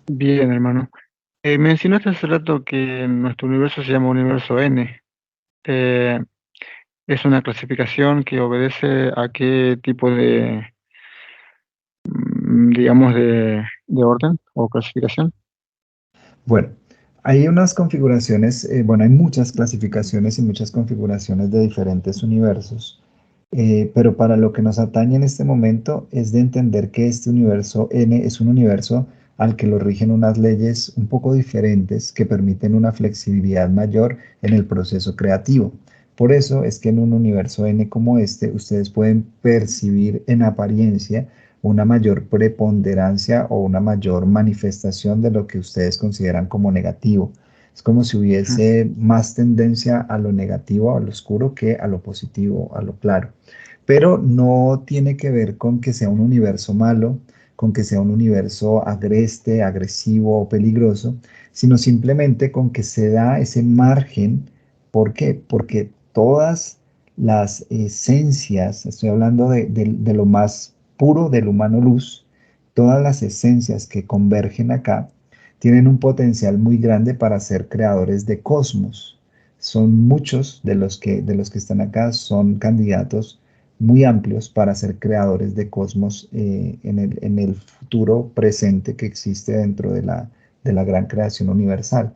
Bien, hermano. Mencionaste hace rato que nuestro universo se llama Universo N. Eh, ¿Es una clasificación que obedece a qué tipo de, digamos, de orden o clasificación? Bueno, hay unas configuraciones, bueno, hay muchas clasificaciones y muchas configuraciones de diferentes universos, pero para lo que nos atañe en este momento es de entender que este universo N es un universo al que lo rigen unas leyes un poco diferentes que permiten una flexibilidad mayor en el proceso creativo. Por eso es que en un universo N como este, ustedes pueden percibir en apariencia una mayor preponderancia o una mayor manifestación de lo que ustedes consideran como negativo. Es como si Ujú. hubiese más tendencia a lo negativo, a lo oscuro, que a lo positivo, a lo claro. Pero no tiene que ver con que sea un universo malo, con que sea un universo agreste, agresivo o peligroso, sino simplemente con que se da ese margen. ¿Por qué? Porque todas las esencias, estoy hablando de lo más puro del humano luz, todas las esencias que convergen acá tienen un potencial muy grande para ser creadores de cosmos. Son muchos de los que están acá, son candidatos muy amplios para ser creadores de cosmos en el futuro presente que existe dentro de la gran creación universal.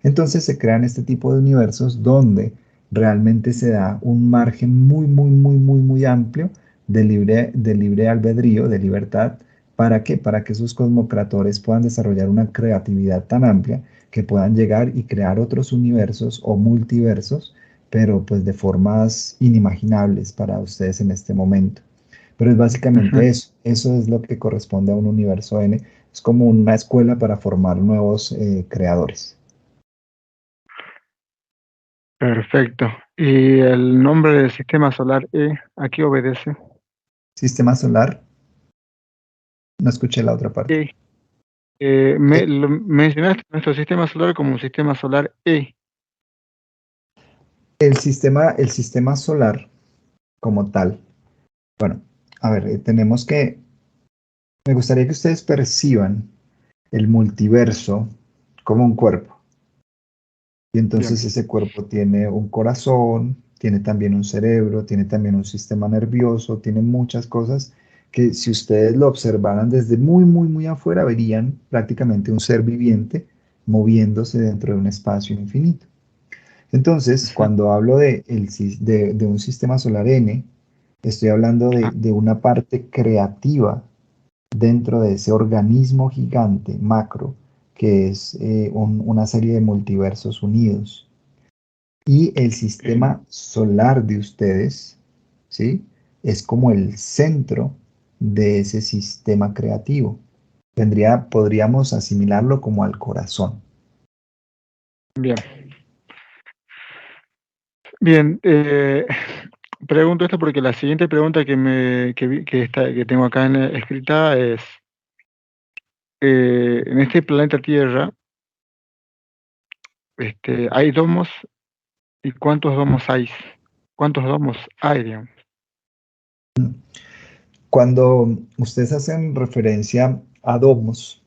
Entonces se crean este tipo de universos donde realmente se da un margen muy, muy, muy, muy, muy amplio de libre albedrío, de libertad. ¿Para qué? Para que esos cosmocratores puedan desarrollar una creatividad tan amplia que puedan llegar y crear otros universos o multiversos, pero pues de formas inimaginables para ustedes en este momento. Pero es Ujú. básicamente eso. Eso es lo que corresponde a un universo N. Es como una escuela para formar nuevos creadores. Perfecto. ¿Y el nombre del sistema solar E a qué obedece? Sistema solar, no escuché la otra parte. E. Eh, Mencionaste nuestro sistema solar como un sistema solar E. el sistema solar como tal. Bueno, a ver, me gustaría que ustedes perciban el multiverso como un cuerpo. Y Bien. entonces ese cuerpo tiene un corazón, tiene también un cerebro, tiene también un sistema nervioso, tiene muchas cosas que si ustedes lo observaran desde muy, muy, muy afuera, verían prácticamente un ser viviente moviéndose dentro de un espacio infinito. Entonces, Ujú. cuando hablo de un sistema solar N, estoy hablando de, Ah, de una parte creativa dentro de ese organismo gigante macro que es una serie de multiversos unidos. Y el ok. sistema solar de ustedes, ¿sí? Es como el centro de ese sistema creativo. Podríamos asimilarlo como al corazón. Bien. Bien. Pregunto esto porque la siguiente pregunta que tengo acá escrita es, en este planeta Tierra, ¿hay domos? ¿Y cuántos domos hay? ¿Cuántos domos hay, digamos? Cuando ustedes hacen referencia a domos,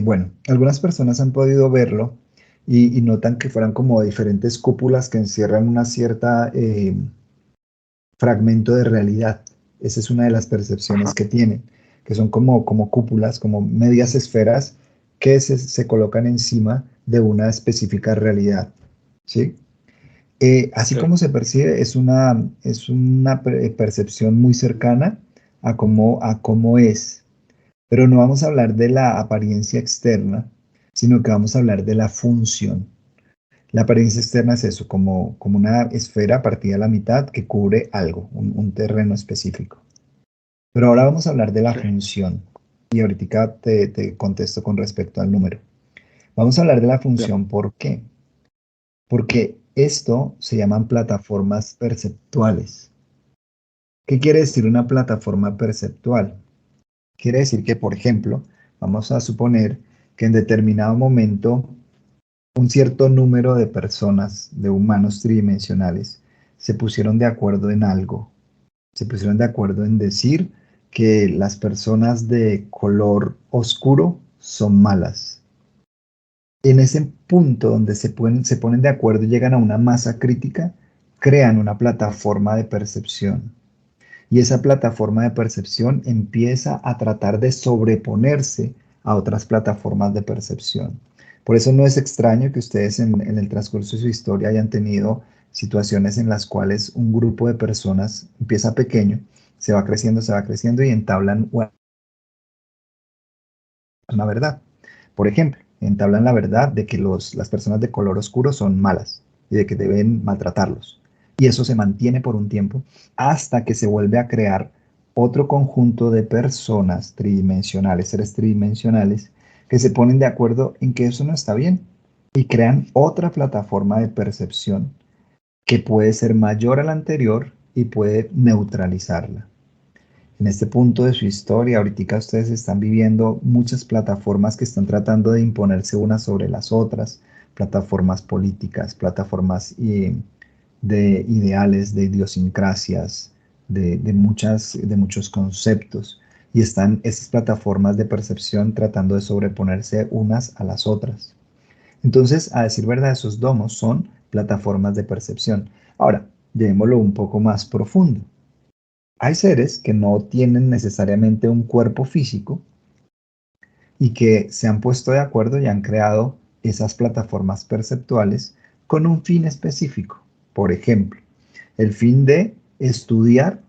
bueno, algunas personas han podido verlo y notan que fueran como diferentes cúpulas que encierran una cierta fragmento de realidad. Esa es una de las percepciones Ajá. que tienen, que son como cúpulas, como medias esferas que se colocan encima de una específica realidad. ¿Sí? Así Sí. como se percibe, es una percepción muy cercana a cómo es. Pero no vamos a hablar de la apariencia externa, sino que vamos a hablar de la función. La apariencia externa es eso, como una esfera partida a la mitad que cubre algo, un terreno específico. Pero ahora vamos a hablar de la Sí. función. Y ahorita te contesto con respecto al número. Vamos a hablar de la Bien. función, ¿por qué? Porque esto se llaman plataformas perceptuales. ¿Qué quiere decir una plataforma perceptual? Quiere decir que, por ejemplo, vamos a suponer que en determinado momento un cierto número de personas, de humanos tridimensionales, se pusieron de acuerdo en algo. Se pusieron de acuerdo en decir que las personas de color oscuro son malas En ese punto donde se ponen de acuerdo y llegan a una masa crítica, crean una plataforma de percepción. Y esa plataforma de percepción empieza a tratar de sobreponerse a otras plataformas de percepción. Por eso no es extraño que ustedes en el transcurso de su historia hayan tenido situaciones en las cuales un grupo de personas empieza pequeño, se va creciendo y entablan una verdad. Por ejemplo, entablan la verdad de que las personas de color oscuro son malas y de que deben maltratarlos. Y eso se mantiene por un tiempo hasta que se vuelve a crear otro conjunto de personas tridimensionales, seres tridimensionales, que se ponen de acuerdo en que eso no está bien y crean otra plataforma de percepción que puede ser mayor a la anterior y puede neutralizarla. En este punto de su historia, ahorita ustedes están viviendo muchas plataformas que están tratando de imponerse unas sobre las otras, plataformas políticas, plataformas de ideales, de idiosincrasias, de muchos conceptos. Y están esas plataformas de percepción tratando de sobreponerse unas a las otras. Entonces, a decir verdad, esos domos son plataformas de percepción. Ahora, llevémoslo un poco más profundo. Hay seres que no tienen necesariamente un cuerpo físico y que se han puesto de acuerdo y han creado esas plataformas perceptuales con un fin específico. Por ejemplo, el fin de estudiar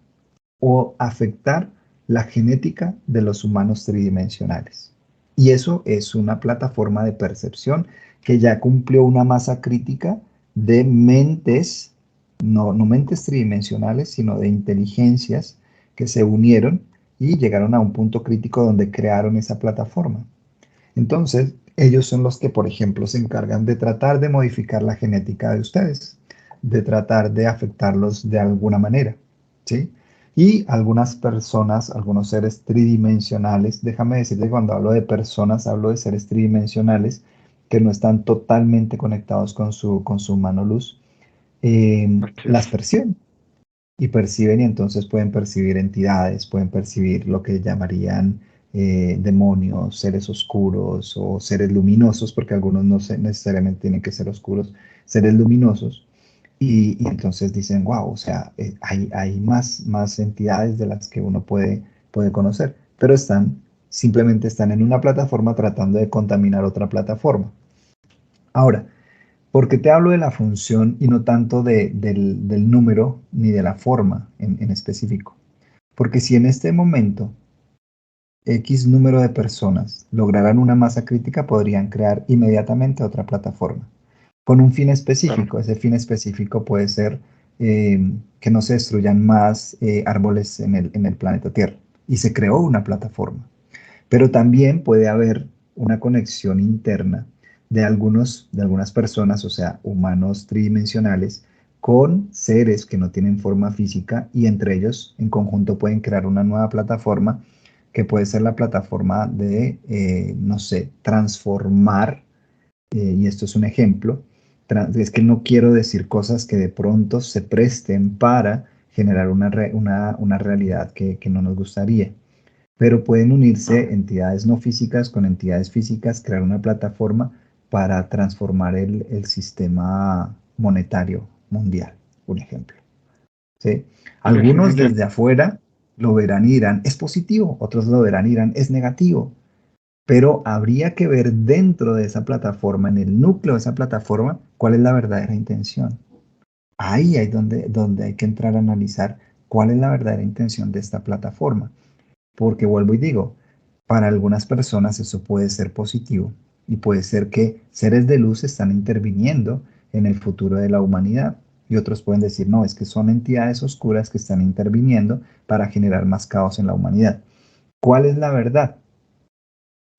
o afectar la genética de los humanos tridimensionales. Y eso es una plataforma de percepción que ya cumplió una masa crítica de mentes, no mentes tridimensionales, sino de inteligencias que se unieron y llegaron a un punto crítico donde crearon esa plataforma. Entonces, ellos son los que, por ejemplo, se encargan de tratar de modificar la genética de ustedes, de tratar de afectarlos de alguna manera, ¿sí? Y algunas personas, algunos seres tridimensionales, déjame decirte que cuando hablo de personas, hablo de seres tridimensionales que no están totalmente conectados con su mano luz, Así es. las perciben y perciben y entonces pueden percibir entidades, pueden percibir lo que llamarían demonios, seres oscuros o seres luminosos, porque algunos no necesariamente tienen que ser oscuros, seres luminosos. Y entonces dicen, wow, o sea, hay más entidades de las que uno puede conocer, pero simplemente están en una plataforma tratando de contaminar otra plataforma. Ahora, ¿por qué te hablo de la función y no tanto del número ni de la forma en específico? Porque si en este momento X número de personas lograran una masa crítica, podrían crear inmediatamente otra plataforma con un fin Claro. específico. Ese fin específico puede ser que no se destruyan más árboles en el planeta Tierra. Y se creó una plataforma. Pero también puede haber una conexión interna de algunas personas, o sea, humanos tridimensionales, con seres que no tienen forma física y entre ellos en conjunto pueden crear una nueva plataforma que puede ser la plataforma de, no sé, transformar, y esto es un ejemplo, es que no quiero decir cosas que de pronto se presten para generar una realidad que no nos gustaría, pero pueden unirse Claro. entidades no físicas con entidades físicas, crear una plataforma para transformar el sistema monetario mundial, un ejemplo. ¿Sí? Sí, sí, Algunos entiendo. desde afuera lo verán y dirán, es positivo, otros lo verán y dirán, es negativo, pero habría que ver dentro de esa plataforma, en el núcleo de esa plataforma, cuál es la verdadera intención. Ahí hay donde hay que entrar a analizar cuál es la verdadera intención de esta plataforma. Porque vuelvo y digo, para algunas personas eso puede ser positivo y puede ser que seres de luz están interviniendo en el futuro de la humanidad. Y otros pueden decir, no, es que son entidades oscuras que están interviniendo para generar más caos en la humanidad. ¿Cuál es la verdad?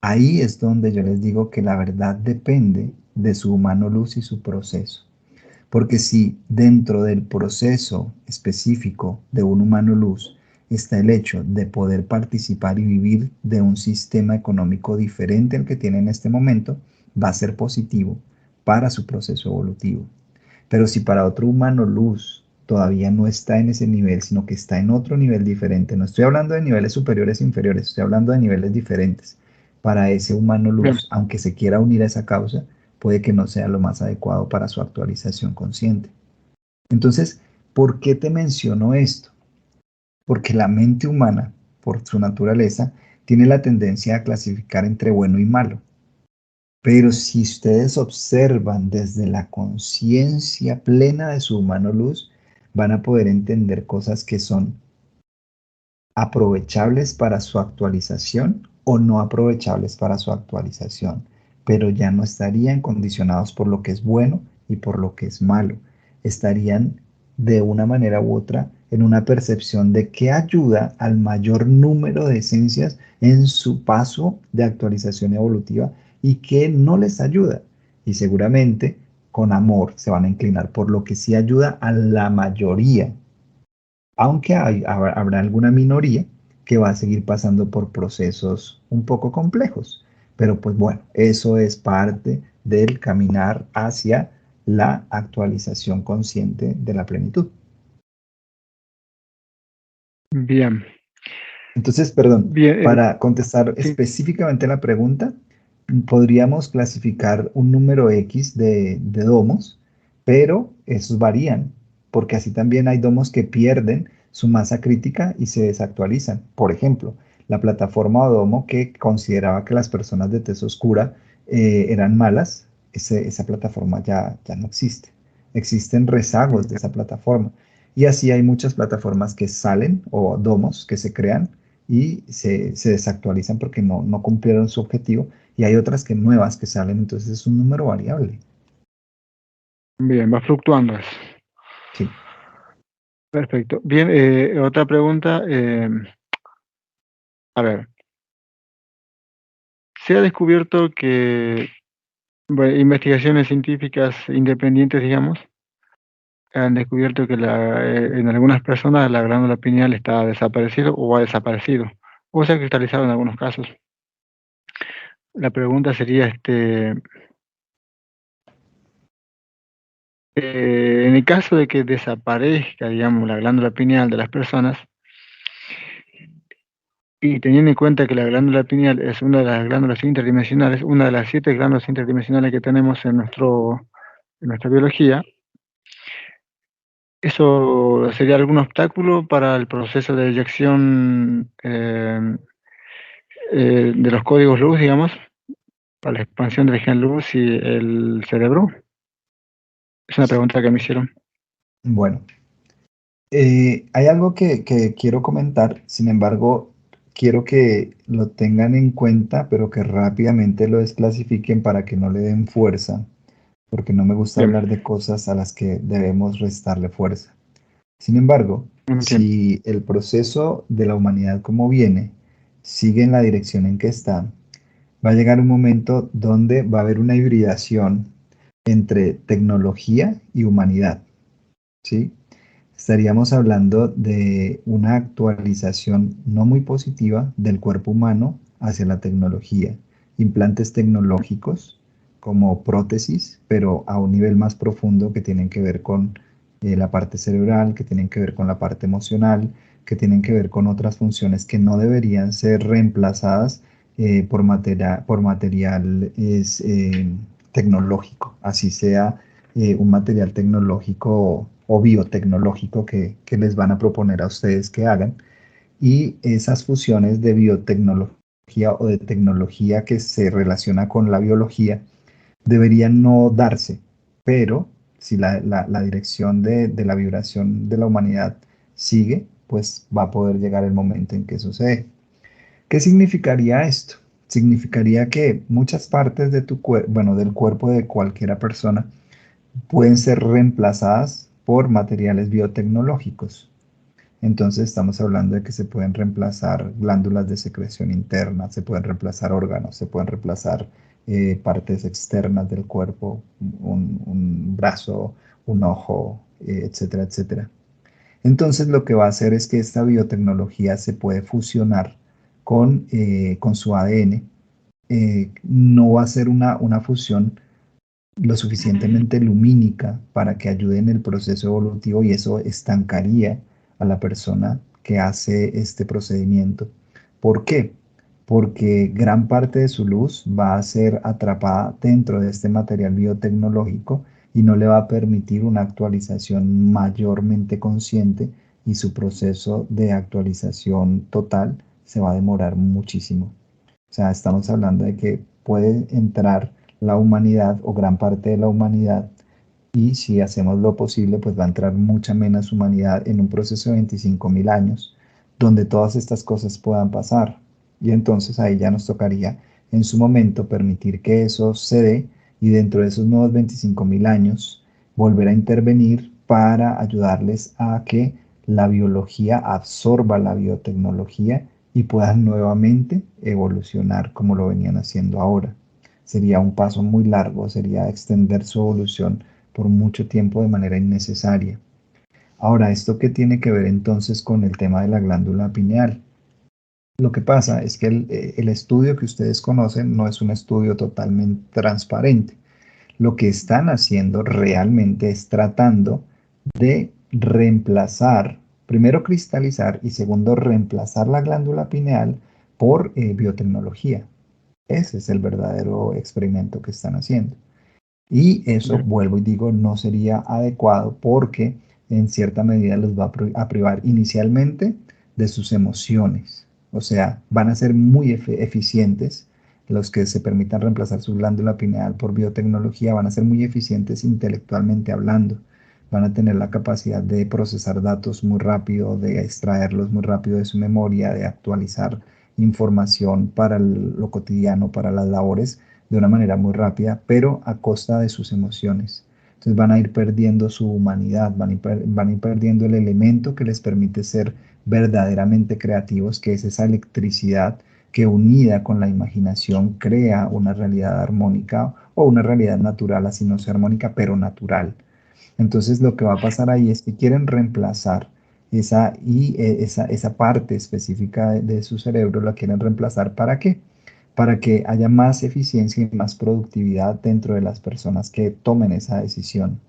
Ahí es donde yo les digo que la verdad depende de su humano luz y su proceso. Porque si dentro del proceso específico de un humano luz está el hecho de poder participar y vivir de un sistema económico diferente al que tiene en este momento, va a ser positivo para su proceso evolutivo. Pero si para otro humano luz todavía no está en ese nivel, sino que está en otro nivel diferente, no estoy hablando de niveles superiores e inferiores, estoy hablando de niveles diferentes. Para ese humano Bien, luz, aunque se quiera unir a esa causa, puede que no sea lo más adecuado para su actualización consciente. Entonces, ¿por qué te menciono esto? Porque la mente humana, por su naturaleza, tiene la tendencia a clasificar entre bueno y malo. Pero si ustedes observan desde la conciencia plena de su humano luz, van a poder entender cosas que son aprovechables para su actualización o no aprovechables para su actualización, pero ya no estarían condicionados por lo que es bueno y por lo que es malo. Estarían de una manera u otra en una percepción de qué ayuda al mayor número de esencias en su paso de actualización evolutiva y qué no les ayuda. Y seguramente con amor se van a inclinar por lo que sí ayuda a la mayoría, aunque habrá alguna minoría que va a seguir pasando por procesos un poco complejos. Pero pues bueno, eso es parte del caminar hacia la actualización consciente de la plenitud. Bien, Entonces, perdón, bien, para contestar sí, específicamente la pregunta, podríamos clasificar un número X de domos, pero esos varían, porque así también hay domos que pierden su masa crítica y se desactualizan. Por ejemplo, la plataforma o domo que consideraba que las personas de tez oscura eran malas, esa plataforma ya no existe. Existen rezagos de bien, esa plataforma. Y así hay muchas plataformas que salen o domos que se crean y se desactualizan porque no cumplieron su objetivo y hay otras que nuevas que salen, entonces es un número variable. bien, va fluctuando eso. Sí. Perfecto. Bien, otra pregunta. A ver, se ha descubierto que bueno, investigaciones científicas independientes, digamos, han descubierto que en algunas personas la glándula pineal está desaparecido o ha desaparecido, o se ha cristalizado en algunos casos. La pregunta sería, en el caso de que desaparezca, digamos, la glándula pineal de las personas, y teniendo en cuenta que la glándula pineal es una de las glándulas interdimensionales, una de las 7 glándulas interdimensionales que tenemos en nuestra biología, ¿eso sería algún obstáculo para el proceso de eyección de los códigos luz, digamos, para la expansión del gen luz y el cerebro? Es una pregunta que me hicieron. Bueno, hay algo que quiero comentar, sin embargo, quiero que lo tengan en cuenta, pero que rápidamente lo desclasifiquen para que no le den fuerza, porque no me gusta Bien, hablar de cosas a las que debemos restarle fuerza. Sin embargo, entiendo. si el proceso de la humanidad como viene sigue en la dirección en que está, va a llegar un momento donde va a haber una hibridación entre tecnología y humanidad, ¿sí? Estaríamos hablando de una actualización no muy positiva del cuerpo humano hacia la tecnología. Implantes tecnológicos como prótesis, pero a un nivel más profundo que tienen que ver con la parte cerebral, que tienen que ver con la parte emocional, que tienen que ver con otras funciones que no deberían ser reemplazadas por material tecnológico, así sea un material tecnológico o biotecnológico que les van a proponer a ustedes que hagan. Y esas fusiones de biotecnología o de tecnología que se relaciona con la biología deberían no darse, pero si la dirección de la vibración de la humanidad sigue, pues va a poder llegar el momento en que sucede. ¿Qué significaría esto? Significaría que muchas partes de tu cuerpo, bueno, del cuerpo de cualquiera persona, pueden ser reemplazadas por materiales biotecnológicos. Entonces estamos hablando de que se pueden reemplazar glándulas de secreción interna, se pueden reemplazar órganos, se pueden reemplazar partes externas del cuerpo, un brazo, un ojo, etcétera, etcétera. Entonces lo que va a hacer es que esta biotecnología se puede fusionar con su ADN. No va a ser una fusión lo suficientemente lumínica para que ayude en el proceso evolutivo y eso estancaría a la persona que hace este procedimiento. ¿Por qué? porque gran parte de su luz va a ser atrapada dentro de este material biotecnológico y no le va a permitir una actualización mayormente consciente y su proceso de actualización total se va a demorar muchísimo. O sea, estamos hablando de que puede entrar la humanidad o gran parte de la humanidad y si hacemos lo posible, pues va a entrar mucha menos humanidad en un proceso de 25.000 años, donde todas estas cosas puedan pasar. Y entonces ahí ya nos tocaría en su momento permitir que eso se dé y dentro de esos nuevos 25.000 años volver a intervenir para ayudarles a que la biología absorba la biotecnología y puedan nuevamente evolucionar como lo venían haciendo ahora. Sería un paso muy largo, sería extender su evolución por mucho tiempo de manera innecesaria. Ahora, ¿esto qué tiene que ver entonces con el tema de la glándula pineal? Lo que pasa es que el estudio que ustedes conocen no es un estudio totalmente transparente. Lo que están haciendo realmente es tratando de reemplazar, primero cristalizar y segundo reemplazar la glándula pineal por biotecnología. Ese es el verdadero experimento que están haciendo. Y eso, Bien. vuelvo y digo, no sería adecuado porque en cierta medida los va a privar inicialmente de sus emociones. O sea, van a ser muy eficientes los que se permitan reemplazar su glándula pineal por biotecnología, van a ser muy eficientes intelectualmente hablando. Van a tener la capacidad de procesar datos muy rápido, de extraerlos muy rápido de su memoria, de actualizar información para lo cotidiano, para las labores de una manera muy rápida, pero a costa de sus emociones. Entonces van a ir perdiendo su humanidad, van a ir perdiendo el elemento que les permite ser verdaderamente creativos, que es esa electricidad que unida con la imaginación crea una realidad armónica o una realidad natural, así no sea armónica, pero natural. Entonces lo que va a pasar ahí es que quieren reemplazar esa parte específica de su cerebro, la quieren reemplazar ¿para qué? Para que haya más eficiencia y más productividad dentro de las personas que tomen esa decisión.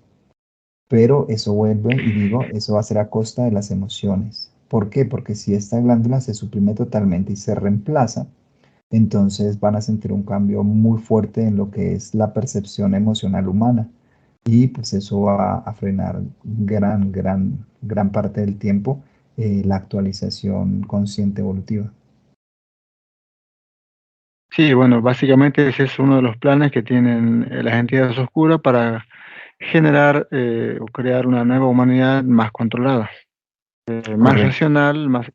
Pero eso vuelve y digo, eso va a ser a costa de las emociones. ¿Por qué? Porque si esta glándula se suprime totalmente y se reemplaza, entonces van a sentir un cambio muy fuerte en lo que es la percepción emocional humana. Y pues eso va a frenar gran parte del tiempo la actualización consciente evolutiva. Sí, bueno, básicamente ese es uno de los planes que tienen las entidades oscuras para generar o crear una nueva humanidad más controlada, más Correcto. racional, más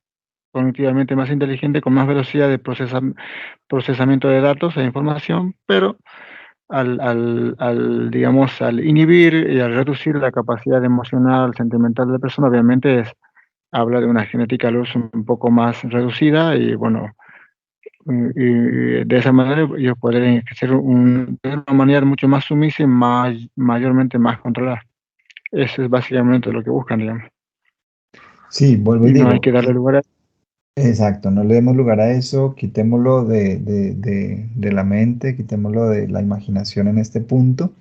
cognitivamente más inteligente, con más velocidad de procesamiento de datos e información, pero digamos, al inhibir y al reducir la capacidad emocional, sentimental de la persona, obviamente habla de una genética luz un poco más reducida y bueno, y de esa manera ellos podrían ser tener una humanidad mucho más sumisa y mayormente más controlada. Eso es básicamente lo que buscan, digamos. Sí, vuelvo y Y no hay digo, que darle lugar a... exacto, no le demos lugar a eso, quitémoslo de la mente, quitémoslo de la imaginación en este punto,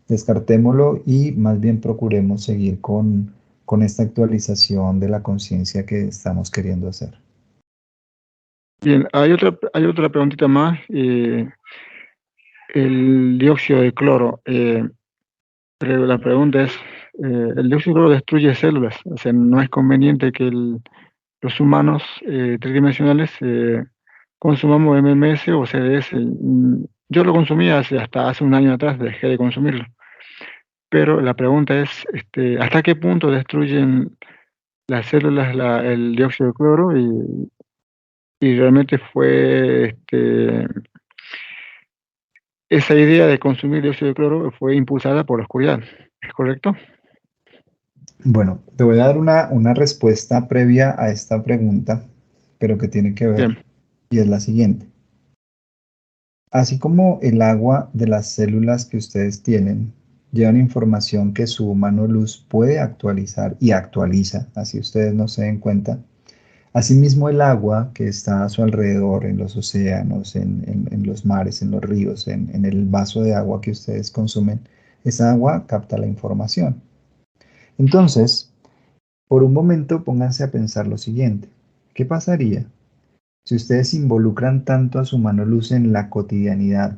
descartémoslo y más bien procuremos seguir con esta actualización de la conciencia que estamos queriendo hacer. Bien, hay otra preguntita más. El dióxido de cloro. Pero la pregunta es, el dióxido de cloro destruye células, o sea, no es conveniente que los humanos tridimensionales consumamos MMS o CDS. Yo lo consumía hasta hace un año atrás, dejé de consumirlo. Pero la pregunta es, ¿hasta qué punto destruyen las células el dióxido de cloro? Y realmente fue, esa idea de consumir dióxido de cloro fue impulsada por la oscuridad, ¿es correcto? Bueno, te voy a dar una respuesta previa a esta pregunta, pero que tiene que ver, Bien, y es la siguiente. Así como el agua de las células que ustedes tienen llevan información que su humano luz puede actualizar y actualiza, así ustedes no se den cuenta, asimismo el agua que está a su alrededor, en los océanos, en los mares, en los ríos, en el vaso de agua que ustedes consumen, esa agua capta la información. Entonces, por un momento pónganse a pensar lo siguiente. ¿Qué pasaría Si ustedes involucran tanto a su mano luz en la cotidianidad,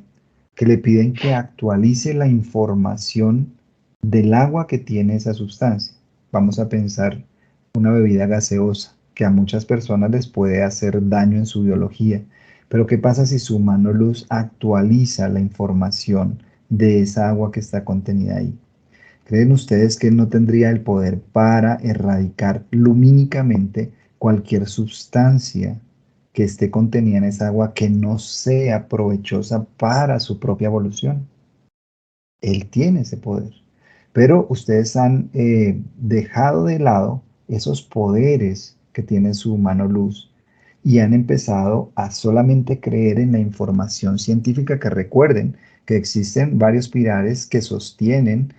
que le piden que actualice la información del agua que tiene esa sustancia. Vamos a pensar una bebida gaseosa que a muchas personas les puede hacer daño en su biología. Pero ¿qué pasa si su mano luz actualiza la información de esa agua que está contenida ahí? ¿Creen ustedes que él no tendría el poder para erradicar lumínicamente cualquier sustancia que esté contenida en esa agua que no sea provechosa para su propia evolución? Él tiene ese poder. Pero ustedes han dejado de lado esos poderes que tiene su mano luz y han empezado a solamente creer en la información científica, que recuerden que existen varios pilares que sostienen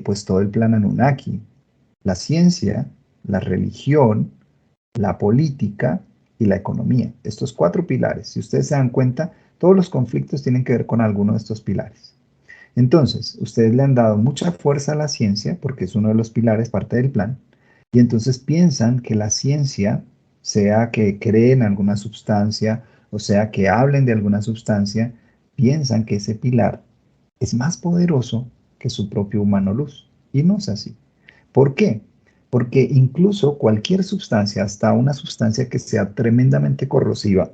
pues todo el plan Anunnaki: la ciencia, la religión, la política y la economía. Estos cuatro pilares, si ustedes se dan cuenta, todos los conflictos tienen que ver con alguno de estos pilares. Entonces, ustedes le han dado mucha fuerza a la ciencia porque es uno de los pilares, parte del plan, y entonces piensan que la ciencia, sea que creen alguna sustancia o sea que hablen de alguna sustancia, piensan que ese pilar es más poderoso que su propio humano luz. Y no es así. ¿Por qué? Porque incluso cualquier sustancia, hasta una sustancia que sea tremendamente corrosiva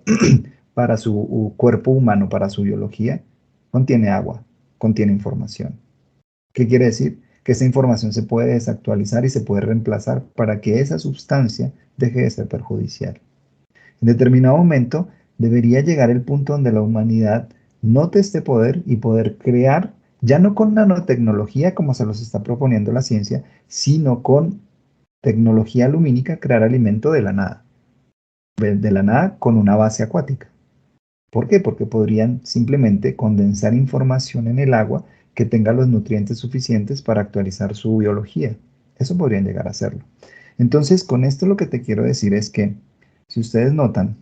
para su cuerpo humano, para su biología, contiene agua, contiene información. ¿Qué quiere decir? Que esa información se puede desactualizar y se puede reemplazar para que esa sustancia deje de ser perjudicial. En determinado momento debería llegar el punto donde la humanidad note este poder y poder crear, ya no con nanotecnología como se los está proponiendo la ciencia, sino con tecnología lumínica, crear alimento de la nada con una base acuática. ¿Por qué? Porque podrían simplemente condensar información en el agua que tenga los nutrientes suficientes para actualizar su biología. Eso podrían llegar a hacerlo. Entonces, con esto lo que te quiero decir es que, si ustedes notan,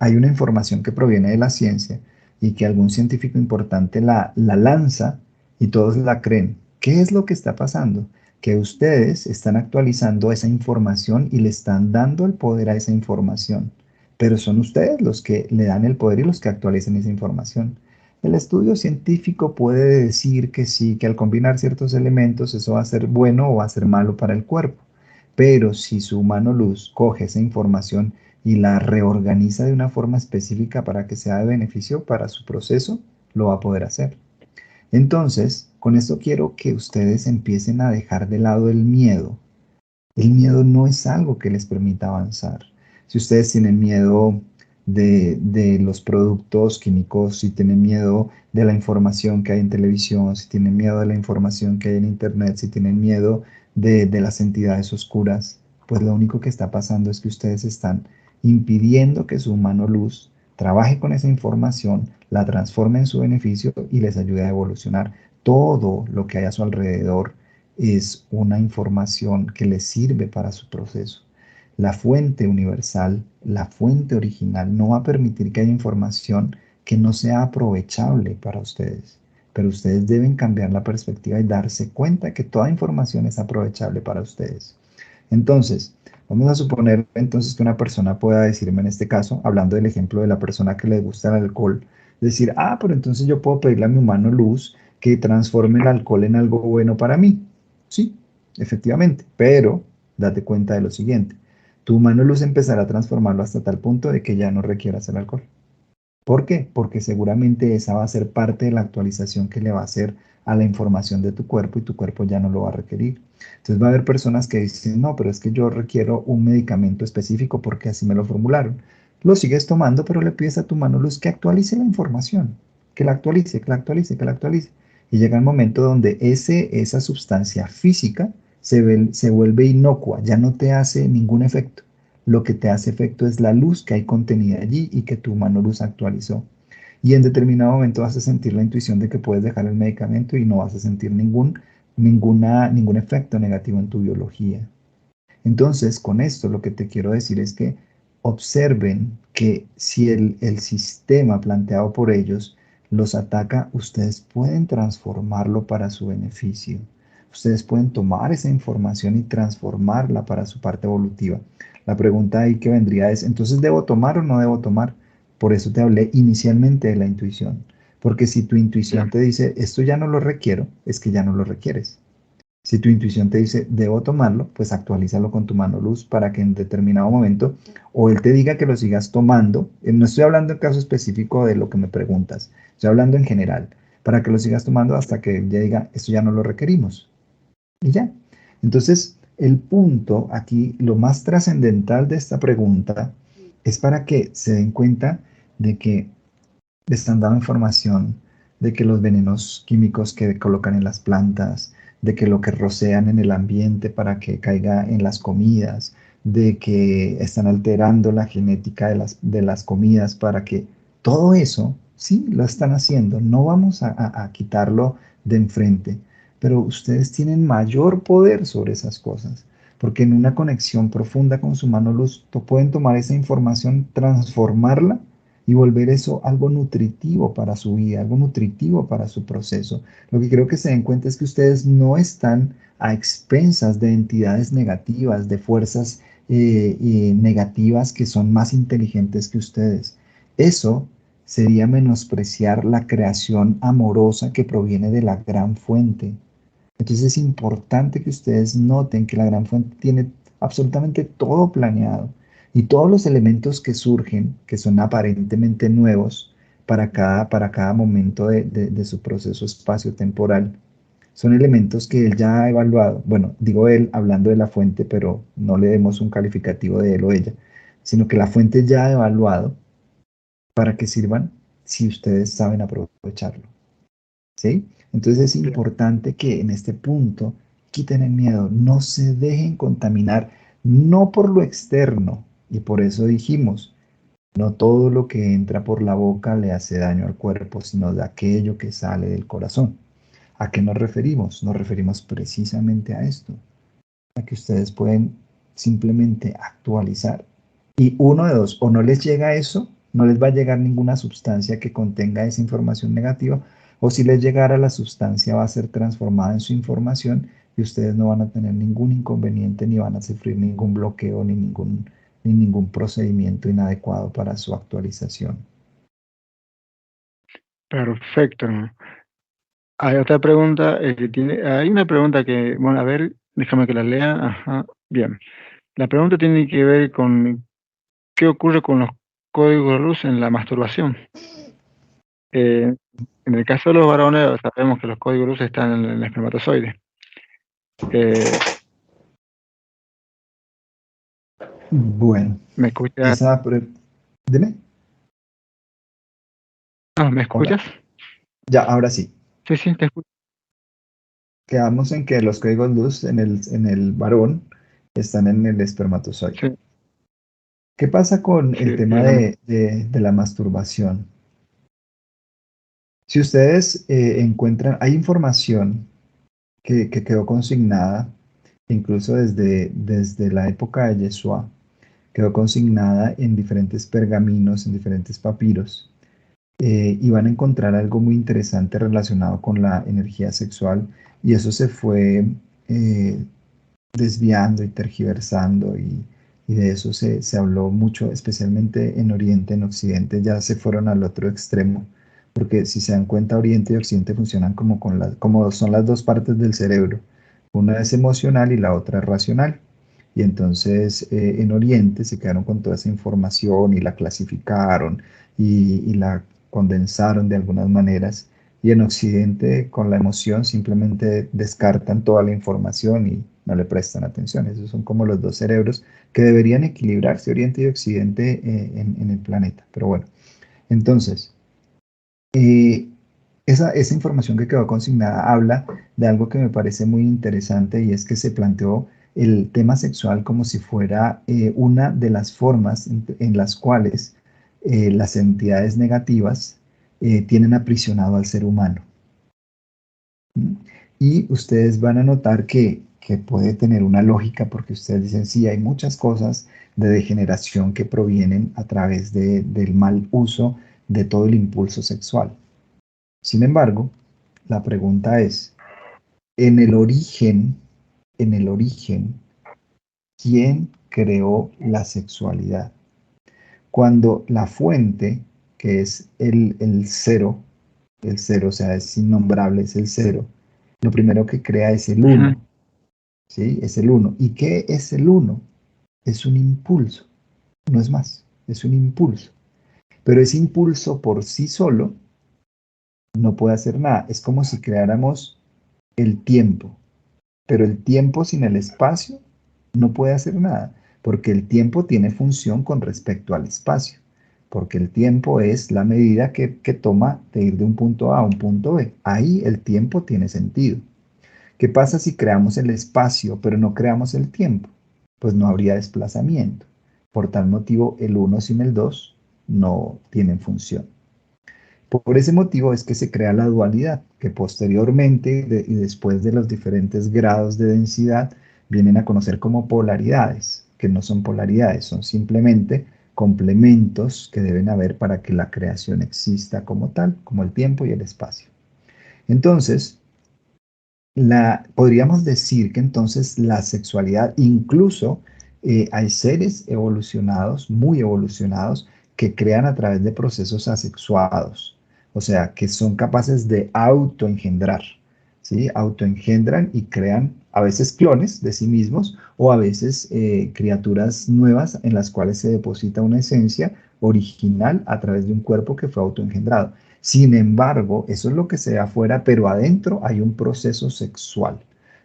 hay una información que proviene de la ciencia y que algún científico importante la lanza y todos la creen. ¿Qué es lo que está pasando? Que ustedes están actualizando esa información y le están dando el poder a esa información, pero son ustedes los que le dan el poder y los que actualizan esa información. El estudio científico puede decir que sí, que al combinar ciertos elementos eso va a ser bueno o va a ser malo para el cuerpo, pero si su humano luz coge esa información y la reorganiza de una forma específica para que sea de beneficio para su proceso, lo va a poder hacer. Entonces, con esto quiero que ustedes empiecen a dejar de lado el miedo. El miedo no es algo que les permita avanzar. Si ustedes tienen miedo de los productos químicos, si tienen miedo de la información que hay en televisión, si tienen miedo de la información que hay en internet, si tienen miedo de las entidades oscuras, pues lo único que está pasando es que ustedes están impidiendo que su mano luz trabaje con esa información, la transforme en su beneficio y les ayude a evolucionar. Todo lo que hay a su alrededor es una información que les sirve para su proceso. La fuente universal, la fuente original, no va a permitir que haya información que no sea aprovechable para ustedes. Pero ustedes deben cambiar la perspectiva y darse cuenta que toda información es aprovechable para ustedes. Entonces, vamos a suponer entonces que una persona pueda decirme, en este caso, hablando del ejemplo de la persona que le gusta el alcohol, decir, ah, pero entonces yo puedo pedirle a mi humano luz que transforme el alcohol en algo bueno para mí. Sí, efectivamente, pero date cuenta de lo siguiente: tu humano luz empezará a transformarlo hasta tal punto de que ya no requieras el alcohol. ¿Por qué? Porque seguramente esa va a ser parte de la actualización que le va a hacer a la información de tu cuerpo y tu cuerpo ya no lo va a requerir. Entonces va a haber personas que dicen, no, pero es que yo requiero un medicamento específico porque así me lo formularon. Lo sigues tomando, pero le pides a tu mano luz que actualice la información, que la actualice, que la actualice, que la actualice. Y llega el momento donde esa sustancia física se vuelve inocua, ya no te hace ningún efecto. Lo que te hace efecto es la luz que hay contenida allí y que tu mano luz actualizó. Y en determinado momento vas a sentir la intuición de que puedes dejar el medicamento y no vas a sentir ningún efecto negativo en tu biología. Entonces, con esto lo que te quiero decir es que observen que si el sistema planteado por ellos los ataca, ustedes pueden transformarlo para su beneficio. ustedes pueden tomar esa información y transformarla para su parte evolutiva. La pregunta ahí que vendría es, entonces, ¿debo tomar o no debo tomar? Por eso te hablé inicialmente de la intuición. Porque si tu intuición Bien, te dice, esto ya no lo requiero, es que ya no lo requieres. Si tu intuición te dice, debo tomarlo, pues actualízalo con tu mano luz para que en determinado momento, o él te diga que lo sigas tomando. No estoy hablando en caso específico de lo que me preguntas, estoy hablando en general, para que lo sigas tomando hasta que él ya diga, esto ya no lo requerimos. Y ya. Entonces, el punto aquí, lo más trascendental de esta pregunta, es para que se den cuenta de que le están dando información de que los venenos químicos que colocan en las plantas, de que lo que rocean en el ambiente para que caiga en las comidas, de que están alterando la genética de las comidas para que todo eso, sí, lo están haciendo. No vamos a quitarlo de enfrente, pero ustedes tienen mayor poder sobre esas cosas. Porque en una conexión profunda con su mano luz, pueden tomar esa información, transformarla y volver eso algo nutritivo para su vida, algo nutritivo para su proceso. Lo que creo que se den cuenta es que ustedes no están a expensas de entidades negativas, de fuerzas negativas que son más inteligentes que ustedes. Eso sería menospreciar la creación amorosa que proviene de la gran fuente. Entonces es importante que ustedes noten que la gran fuente tiene absolutamente todo planeado y todos los elementos que surgen, que son aparentemente nuevos para cada momento de su proceso espacio-temporal, son elementos que él ya ha evaluado. Bueno, digo él hablando de la fuente, pero no le demos un calificativo de él o ella, sino que la fuente ya ha evaluado para que sirvan si ustedes saben aprovecharlo. ¿Sí? Entonces es bien. importante que en este punto quiten el miedo, no se dejen contaminar, no por lo externo, y por eso dijimos, no todo lo que entra por la boca le hace daño al cuerpo, sino de aquello que sale del corazón. ¿A qué nos referimos? Nos referimos precisamente a esto, a que ustedes pueden simplemente actualizar. Y uno de dos, o no les llega eso, no les va a llegar ninguna sustancia que contenga esa información negativa, o si les llegara la sustancia va a ser transformada en su información y ustedes no van a tener ningún inconveniente ni van a sufrir ningún bloqueo ni ningún procedimiento inadecuado para su actualización. Perfecto, hermano. Hay otra pregunta que tiene. Hay una pregunta que, bueno, a ver, déjame que la lea. Ajá, bien. La pregunta tiene que ver con qué ocurre con los códigos de luz en la masturbación. Eh, en el caso de los varones, sabemos que los códigos de luz están en el espermatozoide. Eh, Bueno, ¿Me escuchas? dime. Ah, ¿me Hola. escuchas? Ya, ahora sí. Sí, sí, te escucho. Quedamos en que los códigos luz en el varón están en el espermatozoide. Sí, ¿Qué pasa con sí, el tema de la masturbación? Si ustedes encuentran, hay información que quedó consignada, incluso desde la época de Yeshua, quedó consignada en diferentes pergaminos, en diferentes papiros, y van a encontrar algo muy interesante relacionado con la energía sexual, y eso se fue eh, desviando y tergiversando y de eso se habló mucho, especialmente en Oriente, en Occidente, ya se fueron al otro extremo, porque si se dan cuenta, Oriente y Occidente funcionan como son las dos partes del cerebro, una es emocional y la otra es racional. Y entonces en Oriente se quedaron con toda esa información y la clasificaron y la condensaron de algunas maneras. Y en Occidente, con la emoción, simplemente descartan toda la información y no le prestan atención. Esos son como los dos cerebros que deberían equilibrarse, Oriente y Occidente, en el planeta. Pero bueno, entonces, eh, esa información que quedó consignada habla de algo que me parece muy interesante y es que se planteó el tema sexual como si fuera una de las formas en las cuales las entidades negativas tienen aprisionado al ser humano. ¿Mm? Y ustedes van a notar que puede tener una lógica porque ustedes dicen, sí, hay muchas cosas de degeneración que provienen a través del mal uso de todo el impulso sexual. Sin embargo, la pregunta es, En el origen, en el origen, ¿quién creó la sexualidad? Cuando la fuente, que es el cero, o sea, es innombrable, es el cero, lo primero que crea es el Ujú. uno, ¿sí? Es el uno. ¿Y qué es el uno? Es un impulso, no es más, es un impulso. Pero ese impulso por sí solo no puede hacer nada. Es como si creáramos el tiempo, pero el tiempo sin el espacio no puede hacer nada, porque el tiempo tiene función con respecto al espacio, porque el tiempo es la medida que toma de ir de un punto A a un punto B. Ahí el tiempo tiene sentido. ¿Qué pasa si creamos el espacio, pero no creamos el tiempo? Pues no habría desplazamiento. Por tal motivo, el uno sin el 2 no tienen función. Por ese motivo es que se crea la dualidad, que posteriormente y después de los diferentes grados de densidad vienen a conocer como polaridades, que no son polaridades, son simplemente complementos que deben haber para que la creación exista como tal, como el tiempo y el espacio. Entonces, podríamos decir que entonces la sexualidad, incluso hay seres evolucionados, muy evolucionados, que crean a través de procesos asexuados, o sea, que son capaces de autoengendrar, ¿sí? Autoengendran y crean a veces clones de sí mismos o a veces criaturas nuevas en las cuales se deposita una esencia original a través de un cuerpo que fue autoengendrado. Sin embargo, eso es lo que se ve afuera, pero adentro hay un proceso sexual.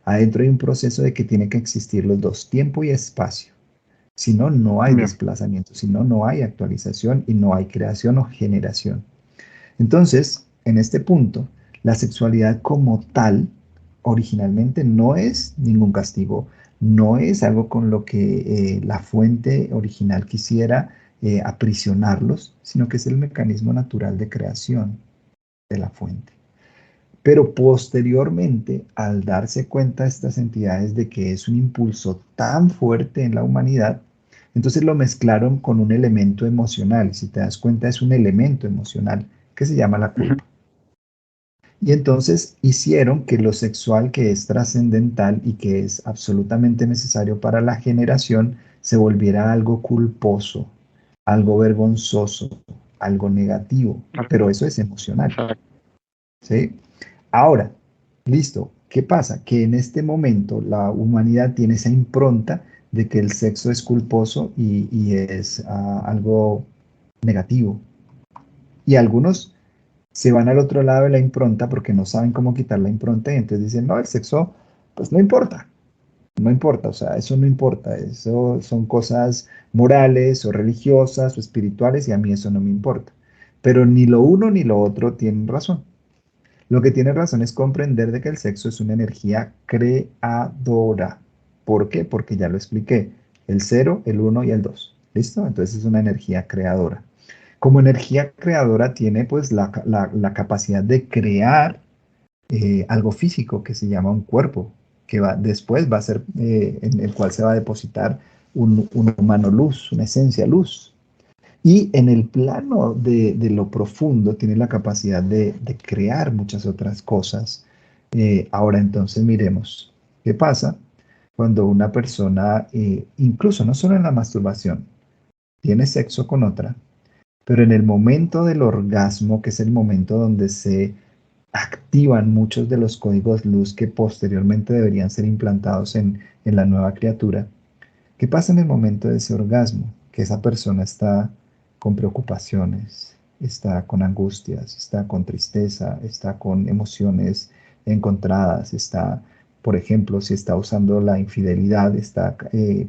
Adentro hay un proceso de que tiene que existir los dos, tiempo y espacio. Si no, no hay Bien. desplazamiento, si no, no hay actualización y no hay creación o generación. Entonces, en este punto, la sexualidad como tal originalmente no es ningún castigo, no es algo con lo que la fuente original quisiera aprisionarlos, sino que es el mecanismo natural de creación de la fuente. Pero posteriormente, al darse cuenta estas entidades de que es un impulso tan fuerte en la humanidad, entonces lo mezclaron con un elemento emocional. Si te das cuenta, es un elemento emocional que se llama la Ujú. culpa. Y entonces hicieron que lo sexual, que es trascendental y que es absolutamente necesario para la generación, se volviera algo culposo, algo vergonzoso, algo negativo. Pero eso es emocional, Exacto. ¿sí? Ahora, listo, ¿qué pasa? Que en este momento la humanidad tiene esa impronta de que el sexo es culposo y es algo negativo. Y algunos se van al otro lado de la impronta porque no saben cómo quitar la impronta y entonces dicen, no, el sexo, pues no importa, no importa, o sea, eso no importa, eso son cosas morales o religiosas o espirituales y a mí eso no me importa. Pero ni lo uno ni lo otro tienen razón. Lo que tiene razón es comprender de que el sexo es una energía creadora. ¿Por qué? Porque ya lo expliqué. El cero, el uno y el 2. ¿Listo? Entonces es una energía creadora. Como energía creadora tiene pues la capacidad de crear algo físico que se llama un cuerpo, que después va a ser en el cual se va a depositar un humano luz, una esencia luz. Y en el plano de lo profundo tiene la capacidad de crear muchas otras cosas. Ahora entonces miremos qué pasa cuando una persona, incluso no solo en la masturbación, tiene sexo con otra, pero en el momento del orgasmo, que es el momento donde se activan muchos de los códigos luz que posteriormente deberían ser implantados en la nueva criatura. ¿Qué pasa en el momento de ese orgasmo? Que esa persona está con preocupaciones, está con angustias, está con tristeza, está con emociones encontradas, está, por ejemplo, si está usando la infidelidad, está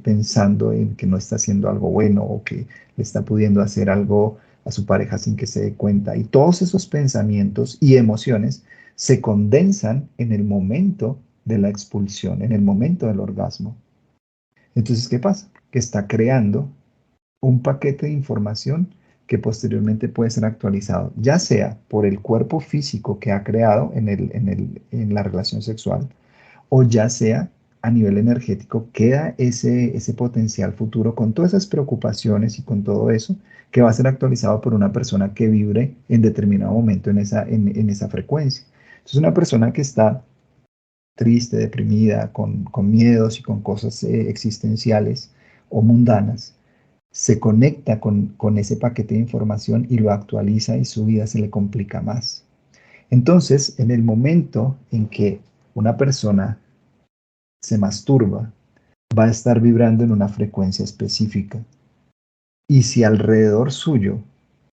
pensando en que no está haciendo algo bueno o que le está pudiendo hacer algo a su pareja sin que se dé cuenta. Y todos esos pensamientos y emociones se condensan en el momento de la expulsión, en el momento del orgasmo. Entonces, ¿qué pasa? Que está creando un paquete de información que posteriormente puede ser actualizado, ya sea por el cuerpo físico que ha creado en la relación sexual, o ya sea a nivel energético, queda ese potencial futuro con todas esas preocupaciones y con todo eso que va a ser actualizado por una persona que vibre en determinado momento en esa frecuencia. Entonces, una persona que está triste, deprimida, con miedos y con cosas existenciales o mundanas, se conecta con ese paquete de información y lo actualiza y su vida se le complica más. Entonces, en el momento en que una persona se masturba, va a estar vibrando en una frecuencia específica. Y si alrededor suyo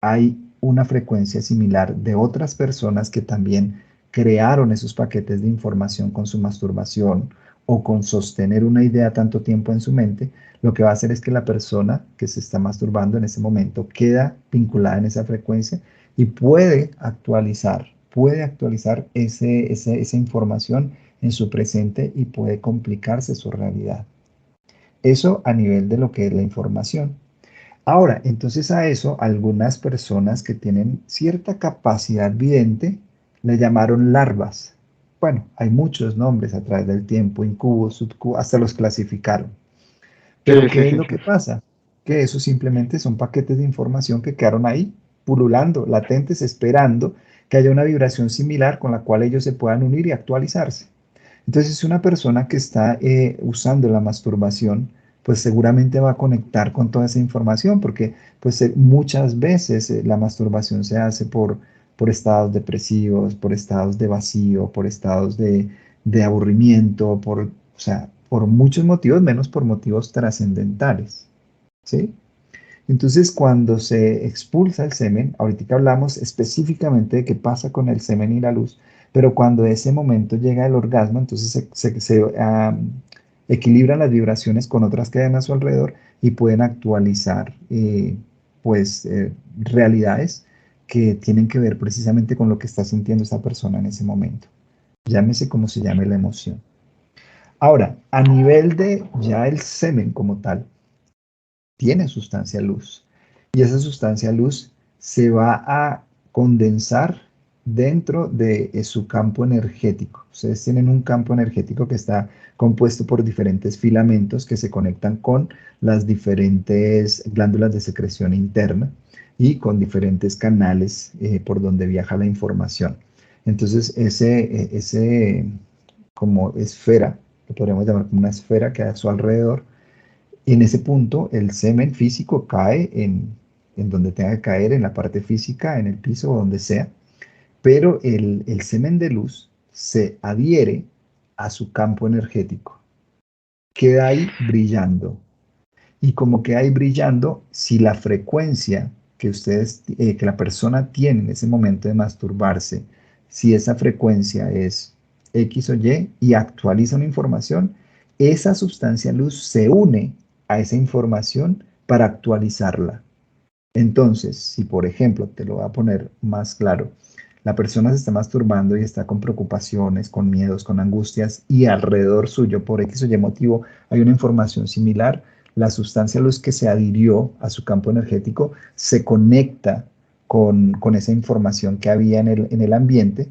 hay una frecuencia similar de otras personas que también crearon esos paquetes de información con su masturbación o con sostener una idea tanto tiempo en su mente, lo que va a hacer es que la persona que se está masturbando en ese momento queda vinculada en esa frecuencia y puede actualizar esa información en su presente y puede complicarse su realidad. Eso a nivel de lo que es la información. Ahora, entonces a eso algunas personas que tienen cierta capacidad vidente le llamaron larvas. Bueno, hay muchos nombres a través del tiempo, incubos, subcubos, hasta los clasificaron. Pero Sí, sí, ¿qué es sí, lo sí. que pasa? Que eso simplemente son paquetes de información que quedaron ahí, pululando, latentes, esperando que haya una vibración similar con la cual ellos se puedan unir y actualizarse. Entonces, si una persona que está usando la masturbación, pues seguramente va a conectar con toda esa información, porque pues muchas veces la masturbación se hace por estados depresivos, por estados de vacío, por estados de aburrimiento, o sea, por muchos motivos, menos por motivos trascendentales, ¿sí? Entonces, cuando se expulsa el semen, ahorita hablamos específicamente de qué pasa con el semen y la luz, pero cuando ese momento llega el orgasmo, entonces equilibran las vibraciones con otras que hay a su alrededor y pueden actualizar pues realidades que tienen que ver precisamente con lo que está sintiendo esa persona en ese momento. Llámese como se llame la emoción. Ahora, a nivel de ya el semen como tal, tiene sustancia luz. Y esa sustancia luz se va a condensar dentro de su campo energético. Ustedes tienen un campo energético que está compuesto por diferentes filamentos que se conectan con las diferentes glándulas de secreción interna y con diferentes canales por donde viaja la información. Entonces, ese como esfera, que podríamos llamar como una esfera que hay a su alrededor, y en ese punto el semen físico cae en donde tenga que caer, en la parte física, en el piso o donde sea, pero el semen de luz se adhiere a su campo energético, queda ahí brillando. Y como queda ahí brillando, si la frecuencia que la persona tiene en ese momento de masturbarse, si esa frecuencia es X o y actualiza una información, esa sustancia luz se une a esa información para actualizarla. Entonces, si por ejemplo, te lo voy a poner más claro, la persona se está masturbando y está con preocupaciones, con miedos, con angustias y alrededor suyo, por X o Y motivo, hay una información similar, la sustancia luz que se adhirió a su campo energético se conecta con esa información que había en el ambiente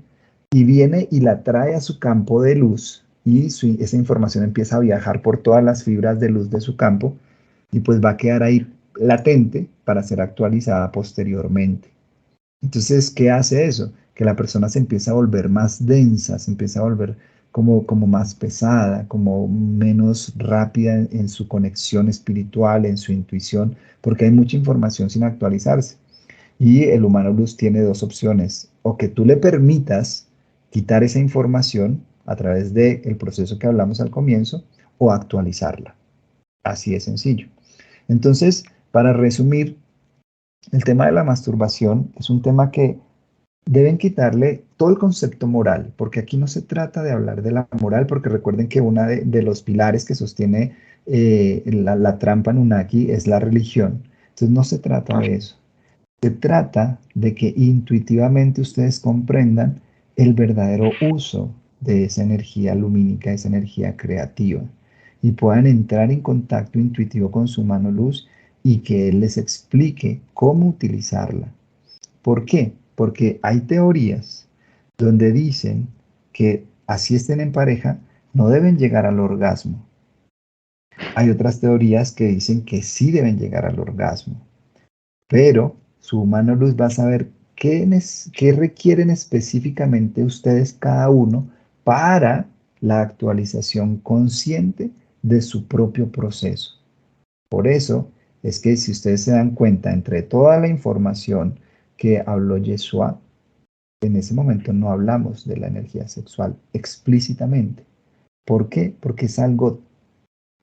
y viene y la trae a su campo de luz y esa información empieza a viajar por todas las fibras de luz de su campo y pues va a quedar ahí latente para ser actualizada posteriormente. Entonces, ¿qué hace eso? Que la persona se empieza a volver más densa, se empieza a volver como más pesada, como menos rápida en su conexión espiritual, en su intuición, porque hay mucha información sin actualizarse. Y el humano luz tiene dos opciones, o que tú le permitas quitar esa información a través del proceso que hablamos al comienzo, o actualizarla. Así de sencillo. Entonces, para resumir, el tema de la masturbación es un tema que deben quitarle todo el concepto moral, porque aquí no se trata de hablar de la moral, porque recuerden que uno de los pilares que sostiene la trampa Anunnaki es la religión. Entonces no se trata Claro. de eso. Se trata de que intuitivamente ustedes comprendan el verdadero uso de esa energía lumínica, esa energía creativa, y puedan entrar en contacto intuitivo con su mano luz y que él les explique cómo utilizarla. ¿Por qué? Porque hay teorías donde dicen que así estén en pareja, no deben llegar al orgasmo. Hay otras teorías que dicen que sí deben llegar al orgasmo, pero su humano luz va a saber qué requieren específicamente ustedes cada uno para la actualización consciente de su propio proceso. Por eso es que si ustedes se dan cuenta, entre toda la información que habló Yeshua, en ese momento no hablamos de la energía sexual explícitamente. ¿Por qué? Porque es algo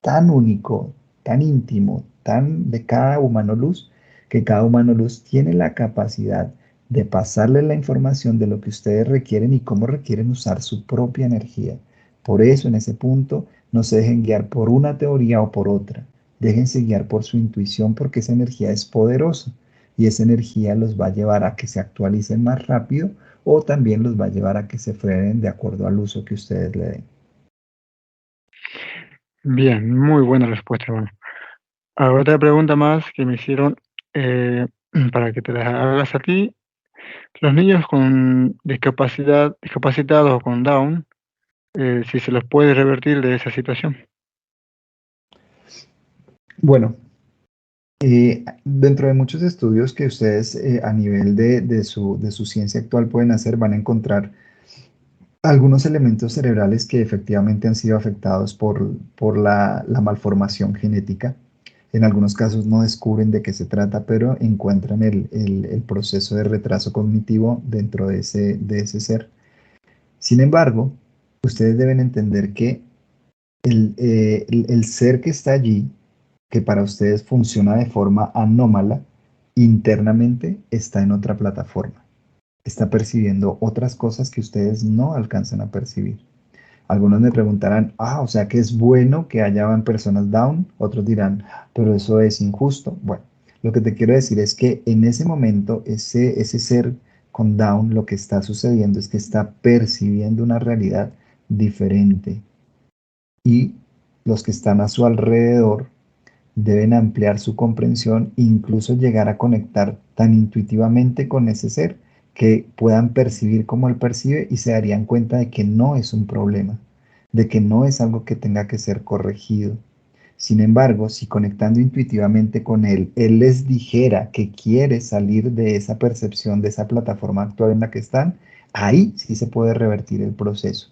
tan único, tan íntimo, tan de cada humano luz, que cada humano luz tiene la capacidad de pasarle la información de lo que ustedes requieren y cómo requieren usar su propia energía. Por eso, en ese punto, no se dejen guiar por una teoría o por otra. Déjense guiar por su intuición porque esa energía es poderosa y esa energía los va a llevar a que se actualicen más rápido o también los va a llevar a que se frenen de acuerdo al uso que ustedes le den. Bien, muy buena respuesta, hermano. Ahora otra pregunta más que me hicieron para que te la hagas a ti. Los niños con discapacidad, discapacitados o con Down, si se los puede revertir de esa situación. Bueno, dentro de muchos estudios que ustedes a nivel de su ciencia actual pueden hacer, van a encontrar algunos elementos cerebrales que efectivamente han sido afectados por la malformación genética. En algunos casos no descubren de qué se trata, pero encuentran el proceso de retraso cognitivo dentro de ese ser. Sin embargo, ustedes deben entender que el ser que está allí, que para ustedes funciona de forma anómala, internamente está en otra plataforma. Está percibiendo otras cosas que ustedes no alcanzan a percibir. Algunos me preguntarán, o sea que es bueno que hayan personas down. Otros dirán, pero eso es injusto. Bueno, lo que te quiero decir es que en ese momento, ese ser con down, lo que está sucediendo es que está percibiendo una realidad diferente y los que están a su alrededor deben ampliar su comprensión e incluso llegar a conectar tan intuitivamente con ese ser que puedan percibir como él percibe y se darían cuenta de que no es un problema, de que no es algo que tenga que ser corregido. Sin embargo, si conectando intuitivamente con él les dijera que quiere salir de esa percepción, de esa plataforma actual en la que están, ahí sí se puede revertir el proceso.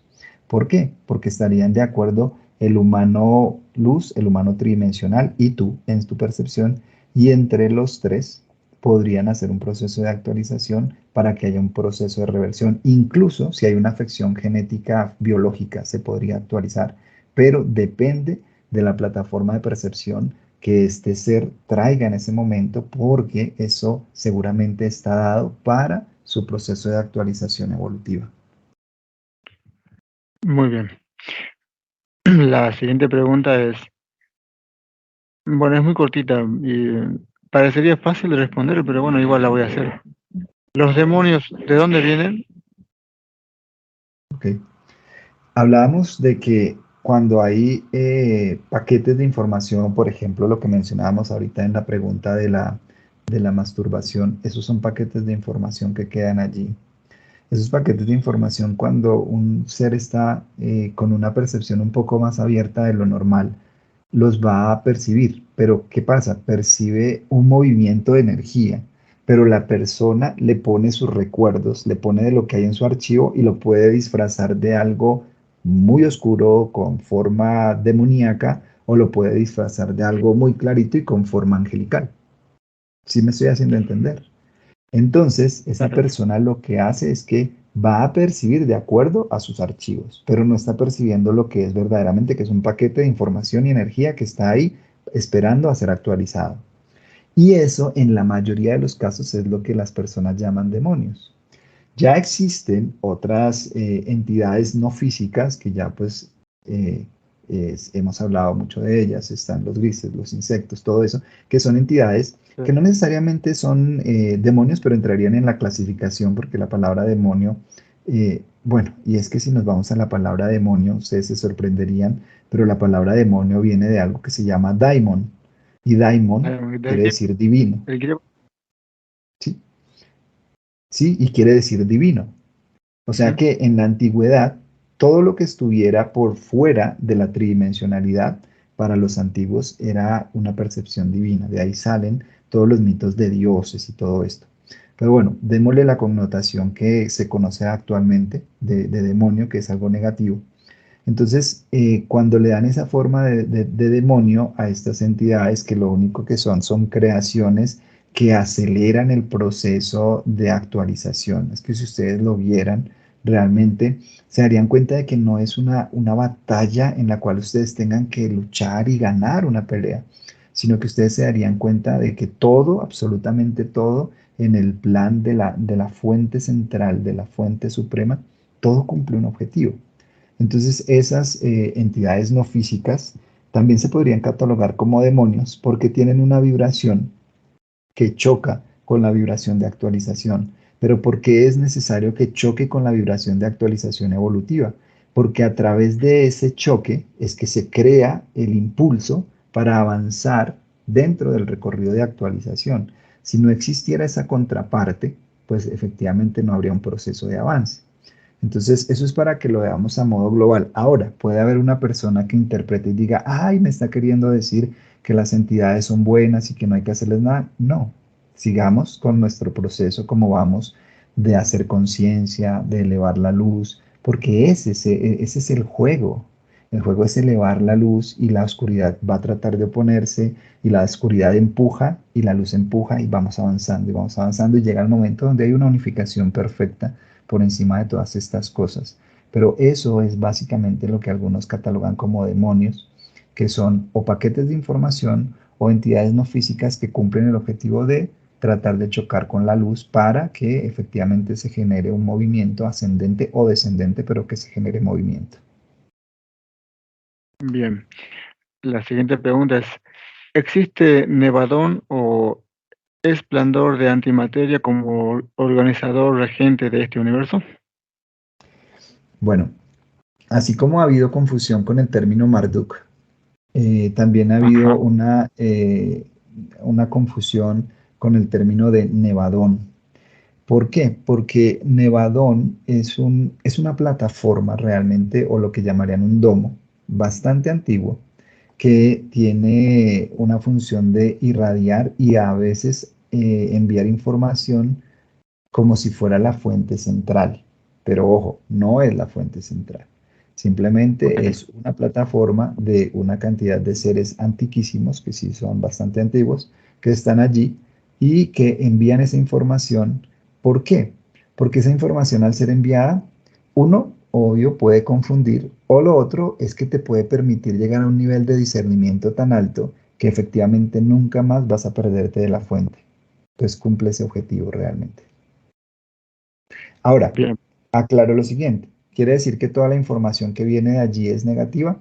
¿Por qué? Porque estarían de acuerdo el humano luz, el humano tridimensional y tú en tu percepción, y entre los tres podrían hacer un proceso de actualización para que haya un proceso de reversión. Incluso si hay una afección genética biológica, se podría actualizar, pero depende de la plataforma de percepción que este ser traiga en ese momento, porque eso seguramente está dado para su proceso de actualización evolutiva. Muy bien. La siguiente pregunta es, bueno, es muy cortita y parecería fácil de responder, pero bueno, igual la voy a hacer. ¿Los demonios de dónde vienen? ¿Ok? Hablábamos de que cuando hay paquetes de información, por ejemplo, lo que mencionábamos ahorita en la pregunta de la masturbación, esos son paquetes de información que quedan allí. Esos paquetes de información, cuando un ser está con una percepción un poco más abierta de lo normal, los va a percibir. Pero ¿qué pasa? Percibe un movimiento de energía, pero la persona le pone sus recuerdos, le pone de lo que hay en su archivo y lo puede disfrazar de algo muy oscuro con forma demoníaca o lo puede disfrazar de algo muy clarito y con forma angelical. ¿Sí me estoy haciendo entender? Entonces, esa Claro. persona lo que hace es que va a percibir de acuerdo a sus archivos, pero no está percibiendo lo que es verdaderamente, que es un paquete de información y energía que está ahí esperando a ser actualizado. Y eso, en la mayoría de los casos, es lo que las personas llaman demonios. Ya existen otras entidades no físicas que ya pues eh, hemos hablado mucho de ellas, están los grises, los insectos, todo eso, que son entidades Sí. que no necesariamente son demonios, pero entrarían en la clasificación porque la palabra demonio, bueno, y es que si nos vamos a la palabra demonio, ustedes se sorprenderían, pero la palabra demonio viene de algo que se llama daimon, y daimon Del quiere decir divino, del griego. ¿sí? ¿Sí? Y quiere decir divino. O sea Ujú. que en la antigüedad, todo lo que estuviera por fuera de la tridimensionalidad, para los antiguos era una percepción divina. De ahí salen todos los mitos de dioses y todo esto. Pero bueno, démosle la connotación que se conoce actualmente de demonio, que es algo negativo. Entonces, cuando le dan esa forma de demonio a estas entidades, que lo único que son creaciones que aceleran el proceso de actualización. Es que si ustedes lo vieran, realmente se darían cuenta de que no es una batalla en la cual ustedes tengan que luchar y ganar una pelea, sino que ustedes se darían cuenta de que todo, absolutamente todo, en el plan de la fuente central, de la fuente suprema, todo cumple un objetivo. Entonces, esas entidades no físicas también se podrían catalogar como demonios porque tienen una vibración que choca con la vibración de actualización. Pero ¿por qué es necesario que choque con la vibración de actualización evolutiva? Porque a través de ese choque es que se crea el impulso para avanzar dentro del recorrido de actualización. Si no existiera esa contraparte, pues efectivamente no habría un proceso de avance. Entonces, eso es para que lo veamos a modo global. Ahora, puede haber una persona que interprete y diga, ay, me está queriendo decir que las entidades son buenas y que no hay que hacerles nada. No, sigamos con nuestro proceso como vamos de hacer conciencia, de elevar la luz, porque ese es el juego. El juego es elevar la luz y la oscuridad va a tratar de oponerse y la oscuridad empuja y la luz empuja y vamos avanzando y llega el momento donde hay una unificación perfecta por encima de todas estas cosas. Pero eso es básicamente lo que algunos catalogan como demonios, que son o paquetes de información o entidades no físicas que cumplen el objetivo de tratar de chocar con la luz para que efectivamente se genere un movimiento ascendente o descendente, pero que se genere movimiento. Bien. La siguiente pregunta es, ¿existe Nevadón o Esplendor de antimateria como organizador regente de este universo? Bueno, así como ha habido confusión con el término Marduk, también ha habido Ajá, una confusión con el término de Nevadón. ¿Por qué? Porque Nevadón es una plataforma realmente, o lo que llamarían un domo, bastante antiguo, que tiene una función de irradiar y a veces enviar información como si fuera la fuente central. Pero ojo, no es la fuente central. ok, Simplemente es una plataforma de una cantidad de seres antiquísimos, que sí son bastante antiguos, que están allí y que envían esa información. ¿Por qué? Porque esa información al ser enviada, uno, obvio, puede confundir, o lo otro es que te puede permitir llegar a un nivel de discernimiento tan alto que efectivamente nunca más vas a perderte de la fuente. Entonces cumple ese objetivo realmente. Ahora, bien, aclaro lo siguiente. ¿Quiere decir que toda la información que viene de allí es negativa?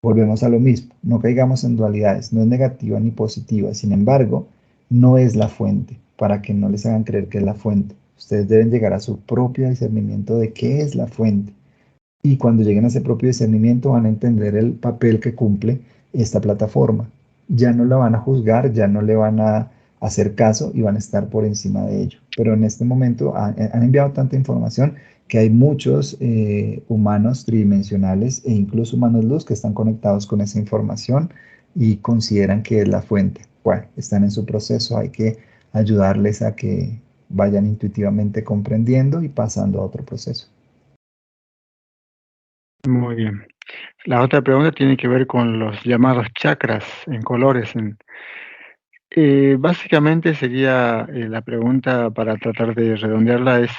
Volvemos a lo mismo. No caigamos en dualidades. No es negativa ni positiva. Sin embargo, no es la fuente, para que no les hagan creer que es la fuente. Ustedes deben llegar a su propio discernimiento de qué es la fuente. Y cuando lleguen a ese propio discernimiento van a entender el papel que cumple esta plataforma. Ya no la van a juzgar, ya no le van a hacer caso y van a estar por encima de ello. Pero en este momento han enviado tanta información que hay muchos humanos tridimensionales e incluso humanos luz que están conectados con esa información y consideran que es la fuente. Bueno, están en su proceso, hay que ayudarles a que vayan intuitivamente comprendiendo y pasando a otro proceso. muy bien. La otra pregunta tiene que ver con los llamados chakras en colores. Básicamente sería la pregunta para tratar de redondearla es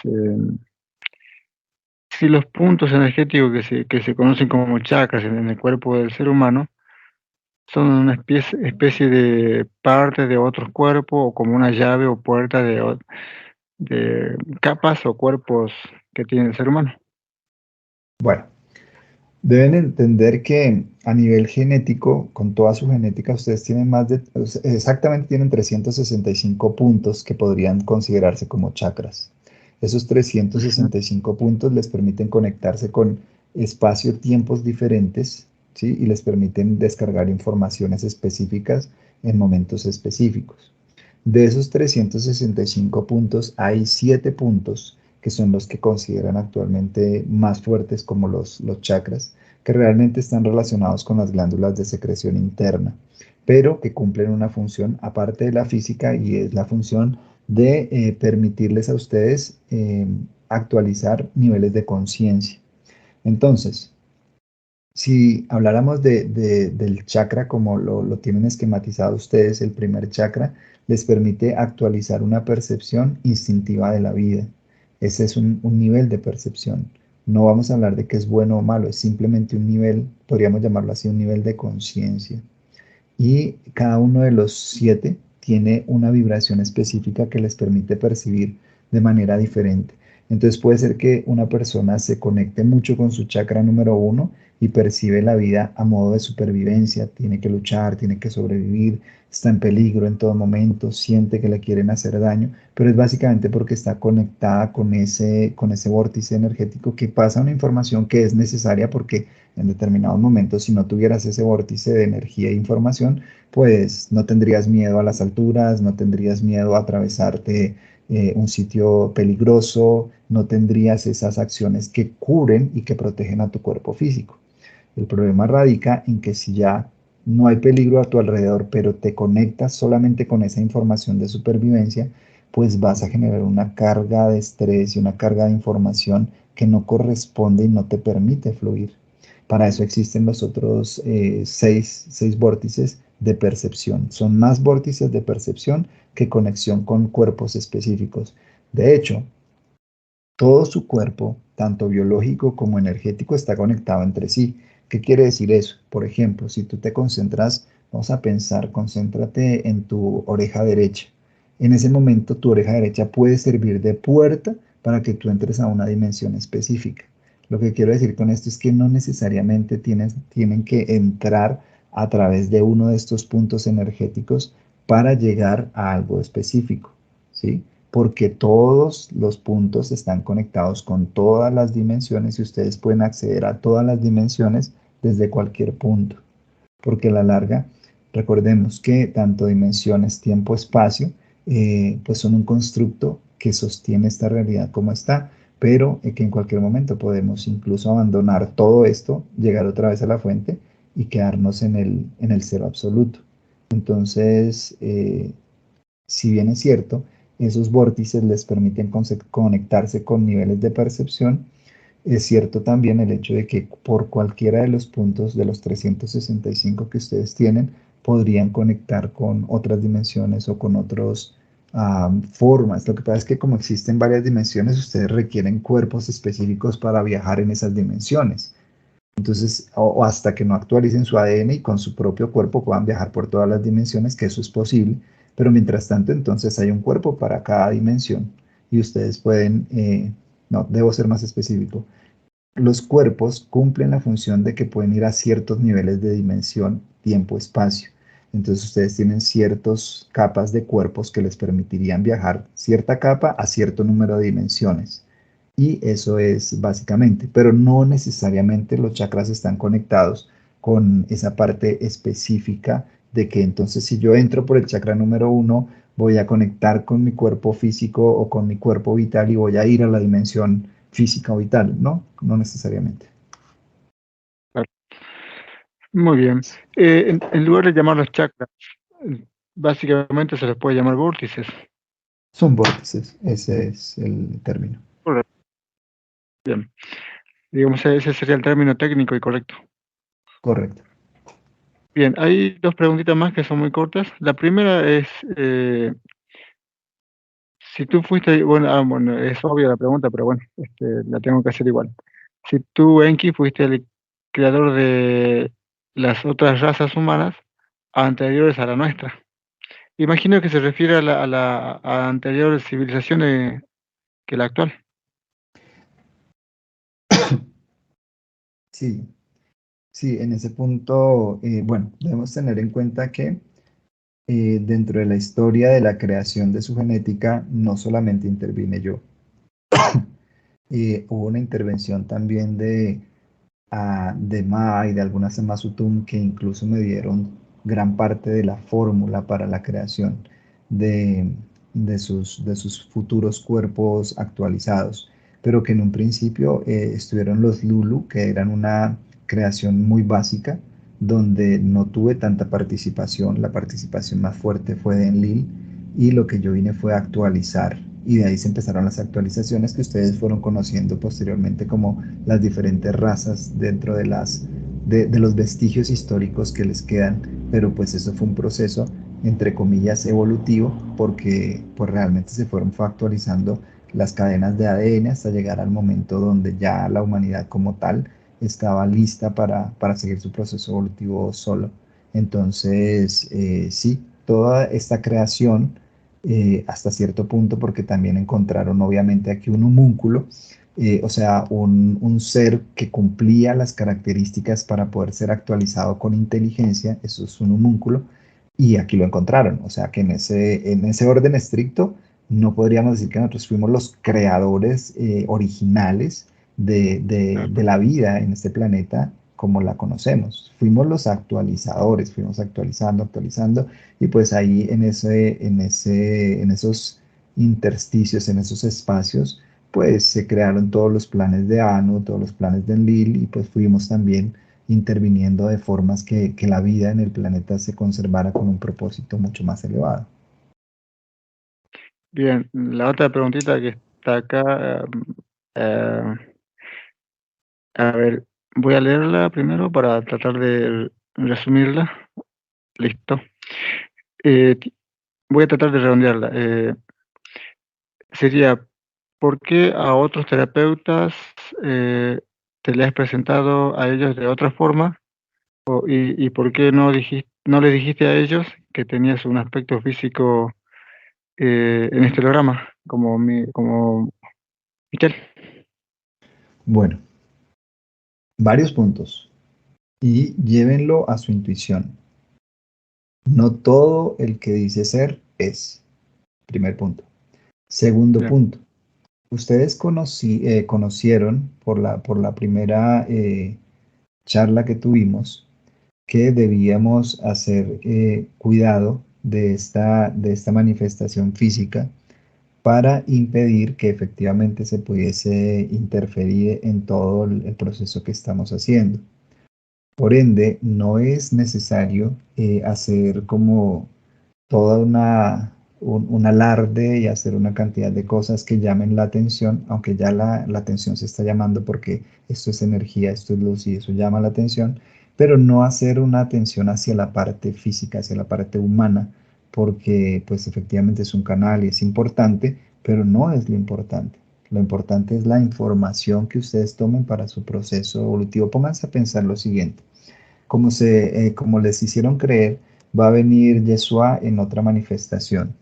si los puntos energéticos que se conocen como chakras en el cuerpo del ser humano son una especie de parte de otro cuerpo o como una llave o puerta de capas o cuerpos que tiene el ser humano. Bueno. Deben entender que a nivel genético, con toda su genética, ustedes tienen o sea, exactamente tienen 365 puntos que podrían considerarse como chakras. Esos trescientos Ujú. sesenta y cinco puntos les permiten conectarse con espacio-tiempos diferentes, ¿sí? Y les permiten descargar informaciones específicas en momentos específicos. De esos 365 puntos, hay 7 puntos que son los que consideran actualmente más fuertes como los chakras, que realmente están relacionados con las glándulas de secreción interna, pero que cumplen una función aparte de la física y es la función de permitirles a ustedes actualizar niveles de conciencia. Entonces, Si habláramos del chakra como lo tienen esquematizado ustedes, el primer chakra les permite actualizar una percepción instintiva de la vida. Ese es un nivel de percepción. No vamos a hablar de que es bueno o malo, es simplemente un nivel, podríamos llamarlo así, un nivel de conciencia. Y cada uno de los 7 tiene una vibración específica que les permite percibir de manera diferente. Entonces puede ser que una persona se conecte mucho con su chakra número 1 y percibe la vida a modo de supervivencia, tiene que luchar, tiene que sobrevivir, está en peligro en todo momento, siente que le quieren hacer daño, pero es básicamente porque está conectada con ese vórtice energético que pasa una información que es necesaria porque en determinados momentos, si no tuvieras ese vórtice de energía e información, pues no tendrías miedo a las alturas, no tendrías miedo a atravesarte un sitio peligroso, no tendrías esas acciones que cubren y que protegen a tu cuerpo físico. El problema radica en que si ya no hay peligro a tu alrededor, pero te conectas solamente con esa información de supervivencia, pues vas a generar una carga de estrés y una carga de información que no corresponde y no te permite fluir. Para eso existen los otros seis vórtices de percepción. Son más vórtices de percepción que conexión con cuerpos específicos. De hecho, todo su cuerpo, tanto biológico como energético, está conectado entre sí. ¿Qué quiere decir eso? Por ejemplo, si tú te concentras, vamos a pensar, concéntrate en tu oreja derecha. En ese momento, tu oreja derecha puede servir de puerta para que tú entres a una dimensión específica. Lo que quiero decir con esto es que no necesariamente tienen que entrar a través de uno de estos puntos energéticos para llegar a algo específico, ¿sí? Porque todos los puntos están conectados con todas las dimensiones y ustedes pueden acceder a todas las dimensiones desde cualquier punto. Porque a la larga, recordemos que tanto dimensiones, tiempo, espacio, pues son un constructo que sostiene esta realidad como está, pero que en cualquier momento podemos incluso abandonar todo esto, llegar otra vez a la fuente y quedarnos en el cero absoluto. Entonces, si bien es cierto, esos vórtices les permiten conectarse con niveles de percepción, es cierto también el hecho de que por cualquiera de los puntos de los 365 que ustedes tienen, podrían conectar con otras dimensiones o con otras formas. Lo que pasa es que como existen varias dimensiones, ustedes requieren cuerpos específicos para viajar en esas dimensiones. Entonces, o hasta que no actualicen su ADN y con su propio cuerpo puedan viajar por todas las dimensiones, que eso es posible, pero mientras tanto, entonces hay un cuerpo para cada dimensión y ustedes pueden, no, debo ser más específico. Los cuerpos cumplen la función de que pueden ir a ciertos niveles de dimensión, tiempo, espacio. Entonces ustedes tienen ciertas capas de cuerpos que les permitirían viajar cierta capa a cierto número de dimensiones. Y eso es básicamente, pero no necesariamente los chakras están conectados con esa parte específica de que entonces si yo entro por el chakra número 1, voy a conectar con mi cuerpo físico o con mi cuerpo vital y voy a ir a la dimensión física o vital. No, no necesariamente. Claro. Muy bien. En lugar de llamarlos chakras, básicamente se les puede llamar vórtices. Son vórtices, ese es el término. Correcto. Bien. Digamos, ese sería el término técnico y correcto. Correcto. Bien, hay dos preguntitas más que son muy cortas. La primera es, si tú fuiste, bueno, es obvia la pregunta, pero bueno, la tengo que hacer igual. Si tú, Enki, fuiste el creador de las otras razas humanas anteriores a la nuestra. Imagino que se refiere a anterior civilización que la actual. Sí, sí, en ese punto, bueno, debemos tener en cuenta que dentro de la historia de la creación de su genética, no solamente intervine yo, hubo una intervención también de Ma y de algunas Semazutum que incluso me dieron gran parte de la fórmula para la creación de, de sus futuros cuerpos actualizados, pero que en un principio estuvieron los Lulu, que eran una creación muy básica, donde no tuve tanta participación, la participación más fuerte fue de Enlil, y lo que yo vine fue a actualizar y de ahí se empezaron las actualizaciones que ustedes fueron conociendo posteriormente como las diferentes razas dentro de los vestigios históricos que les quedan, pero pues eso fue un proceso, entre comillas, evolutivo, porque pues realmente se fueron factorizando las cadenas de ADN hasta llegar al momento donde ya la humanidad como tal estaba lista para seguir su proceso evolutivo solo. Entonces, sí, toda esta creación, hasta cierto punto, porque también encontraron obviamente aquí un homúnculo, o sea, un ser que cumplía las características para poder ser actualizado con inteligencia, eso es un homúnculo, y aquí lo encontraron. O sea, que en ese orden estricto no podríamos decir que nosotros fuimos los creadores originales de la vida en este planeta como la conocemos. Fuimos los actualizadores, fuimos actualizando, actualizando, y pues ahí en esos intersticios, en esos espacios, pues se crearon todos los planes de Anu, todos los planes de Enlil, y pues fuimos también interviniendo de formas que la vida en el planeta se conservara con un propósito mucho más elevado. Bien, la otra preguntita que está acá, eh, a ver, voy a leerla primero para tratar de resumirla. Listo. Ti- Voy a tratar de redondearla. Sería, ¿por qué a otros terapeutas eh, te le has presentado a ellos de otra forma? Y por qué no le dijiste a ellos que tenías un aspecto físico en este programa, como Michelle? Bueno, varios puntos y llévenlo a su intuición. No todo el que dice ser es. Primer punto. Segundo Bien, punto. Ustedes conocieron por la primera charla que tuvimos que debíamos hacer cuidado de esta manifestación física para impedir que efectivamente se pudiese interferir en todo el proceso que estamos haciendo. Por ende, no es necesario hacer como toda un alarde y hacer una cantidad de cosas que llamen la atención, aunque ya la atención se está llamando porque esto es energía, esto es luz y eso llama la atención, pero no hacer una atención hacia la parte física, hacia la parte humana, porque pues efectivamente es un canal y es importante, pero no es lo importante. Lo importante es la información que ustedes tomen para su proceso evolutivo. Pónganse a pensar lo siguiente como les hicieron creer, va a venir Yeshua en otra manifestación.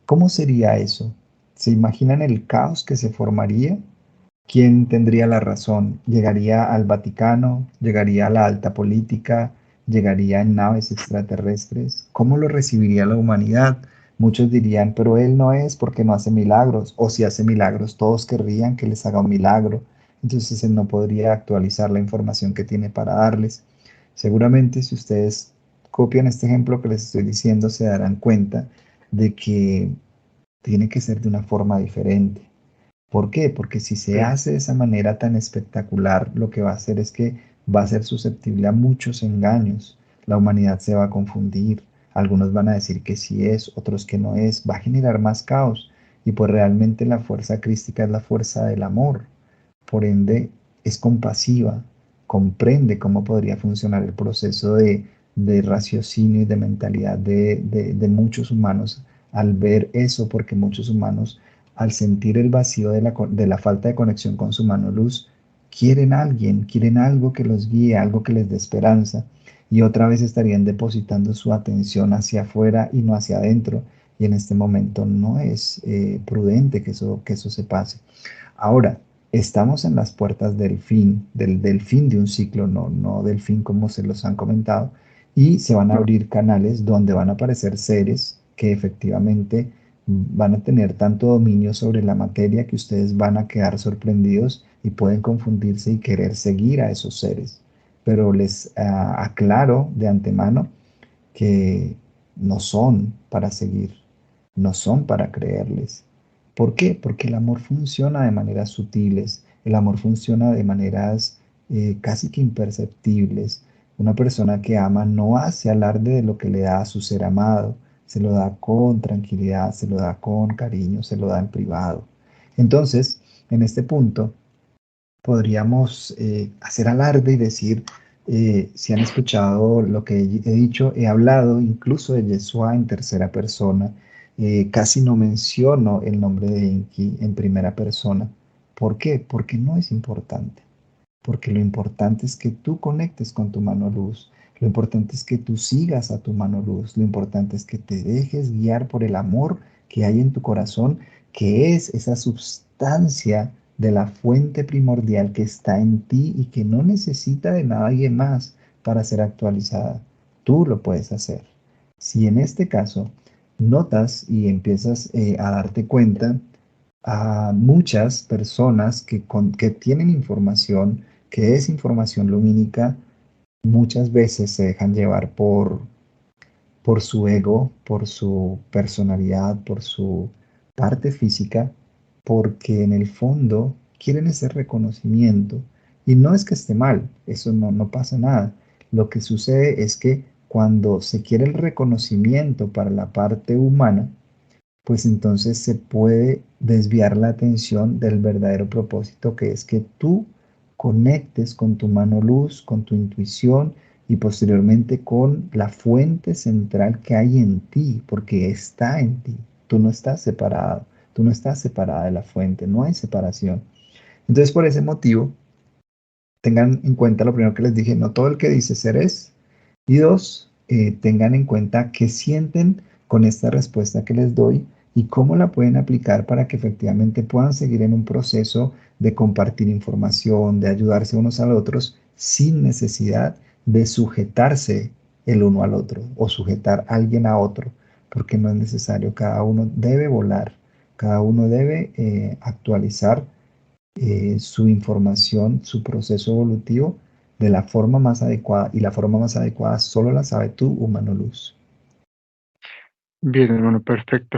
¿Cómo sería eso? ¿Se imaginan el caos que se formaría? ¿Quién tendría la razón? ¿Llegaría al Vaticano? ¿Llegaría a la alta política? ¿Llegaría en naves extraterrestres? ¿Cómo lo recibiría la humanidad? Muchos dirían, pero él no es porque no hace milagros, o si hace milagros, todos querrían que les haga un milagro. Entonces él no podría actualizar la información que tiene para darles. Seguramente si ustedes copian este ejemplo que les estoy diciendo, se darán cuenta de que tiene que ser de una forma diferente. ¿Por qué? Porque si se sí, hace de esa manera tan espectacular, lo que va a hacer es que va a ser susceptible a muchos engaños. La humanidad se va a confundir. Algunos van a decir que sí es, otros que no es. Va a generar más caos. Y pues realmente la fuerza crística es la fuerza del amor. Por ende, es compasiva, comprende cómo podría funcionar el proceso de raciocinio y de mentalidad de muchos humanos al ver eso, porque muchos humanos, al sentir el vacío de la falta de conexión con su mano luz, quieren a alguien, quieren algo que los guíe, algo que les dé esperanza, y otra vez estarían depositando su atención hacia afuera y no hacia adentro, y en este momento no es prudente que eso se pase. Ahora, estamos en las puertas del fin, del fin de un ciclo, no del fin como se los han comentado, y se van a no, abrir canales donde van a aparecer seres que efectivamente van a tener tanto dominio sobre la materia que ustedes van a quedar sorprendidos y pueden confundirse y querer seguir a esos seres. Pero les aclaro de antemano que no son para seguir, no son para creerles. ¿Por qué? Porque el amor funciona de maneras sutiles, el amor funciona de maneras casi que imperceptibles. Una persona que ama no hace alarde de lo que le da a su ser amado, se lo da con tranquilidad, se lo da con cariño, se lo da en privado. Entonces, en este punto, podríamos hacer alarde y decir, Si han escuchado lo que he dicho, he hablado incluso de Yeshua en tercera persona. Casi no menciono el nombre de Enki en primera persona. ¿Por qué? Porque no es importante. Porque lo importante es que tú conectes con tu mano luz. Lo importante es que tú sigas a tu mano luz. Lo importante es que te dejes guiar por el amor que hay en tu corazón, que es esa sustancia de la fuente primordial que está en ti y que no necesita de nadie más para ser actualizada. Tú lo puedes hacer. Si en este caso notas y empiezas a darte cuenta a muchas personas que tienen información, que es información lumínica, muchas veces se dejan llevar por su ego, por su personalidad, por su parte física, porque en el fondo quieren ese reconocimiento. Y no es que esté mal, eso no pasa nada. Lo que sucede es que cuando se quiere el reconocimiento para la parte humana, pues entonces se puede desviar la atención del verdadero propósito, que es que tú conectes con tu mano luz, con tu intuición y posteriormente con la fuente central que hay en ti, porque está en ti. Tú no estás separado, tú no estás separada de la fuente, no hay separación. Entonces, por ese motivo, tengan en cuenta lo primero que les dije, no todo el que dice ser es. Y dos, tengan en cuenta qué sienten con esta respuesta que les doy y cómo la pueden aplicar para que efectivamente puedan seguir en un proceso de compartir información, de ayudarse unos a los otros sin necesidad de sujetarse el uno al otro o sujetar a alguien a otro, porque no es necesario. Cada uno debe volar, cada uno debe actualizar su información, su proceso evolutivo de la forma más adecuada. Y la forma más adecuada solo la sabe tú, humano luz. Bien, hermano, perfecto.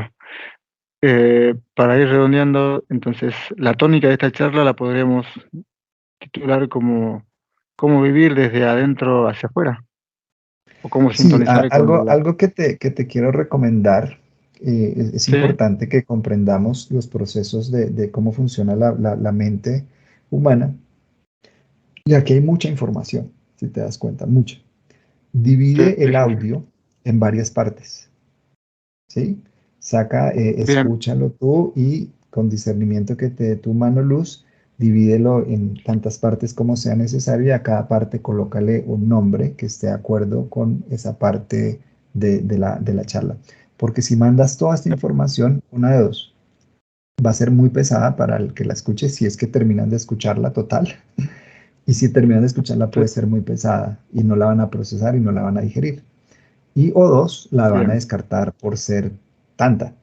Para ir redondeando, entonces, la tónica de esta charla la podríamos titular como cómo vivir desde adentro hacia afuera, o cómo Sí, sintonizar cuando la... algo que te quiero recomendar, es Sí, importante que comprendamos los procesos de cómo funciona la mente humana, y aquí hay mucha información, si te das cuenta, mucha. sí, Divide sí, el sí. audio en varias partes. ¿Sí? Saca, Bien, escúchalo tú y con discernimiento que te dé tu mano luz, divídelo en tantas partes como sea necesario y a cada parte colócale un nombre que esté de acuerdo con esa parte de la charla. Porque si mandas toda esta información, una de dos, va a ser muy pesada para el que la escuche si es que terminan de escucharla total. Y si terminan de escucharla sí, puede ser muy pesada y no la van a procesar y no la van a digerir. Y o dos, la van a bien, descartar por ser tanta.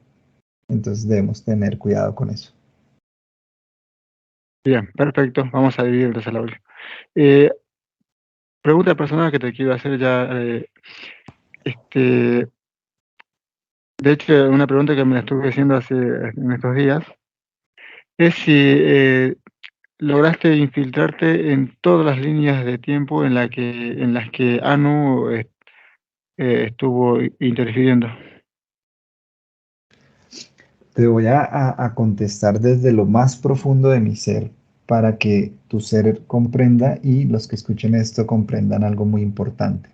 Entonces debemos tener cuidado con eso. bien, perfecto. Vamos a dividir entonces el audio. Eh, Pregunta personal que te quiero hacer ya. Este, de hecho, una pregunta que me la estuve haciendo en estos días es si lograste infiltrarte en todas las líneas de tiempo en las que Anu estuvo interfiriendo. Te voy a contestar desde lo más profundo de mi ser para que tu ser comprenda y los que escuchen esto comprendan algo muy importante.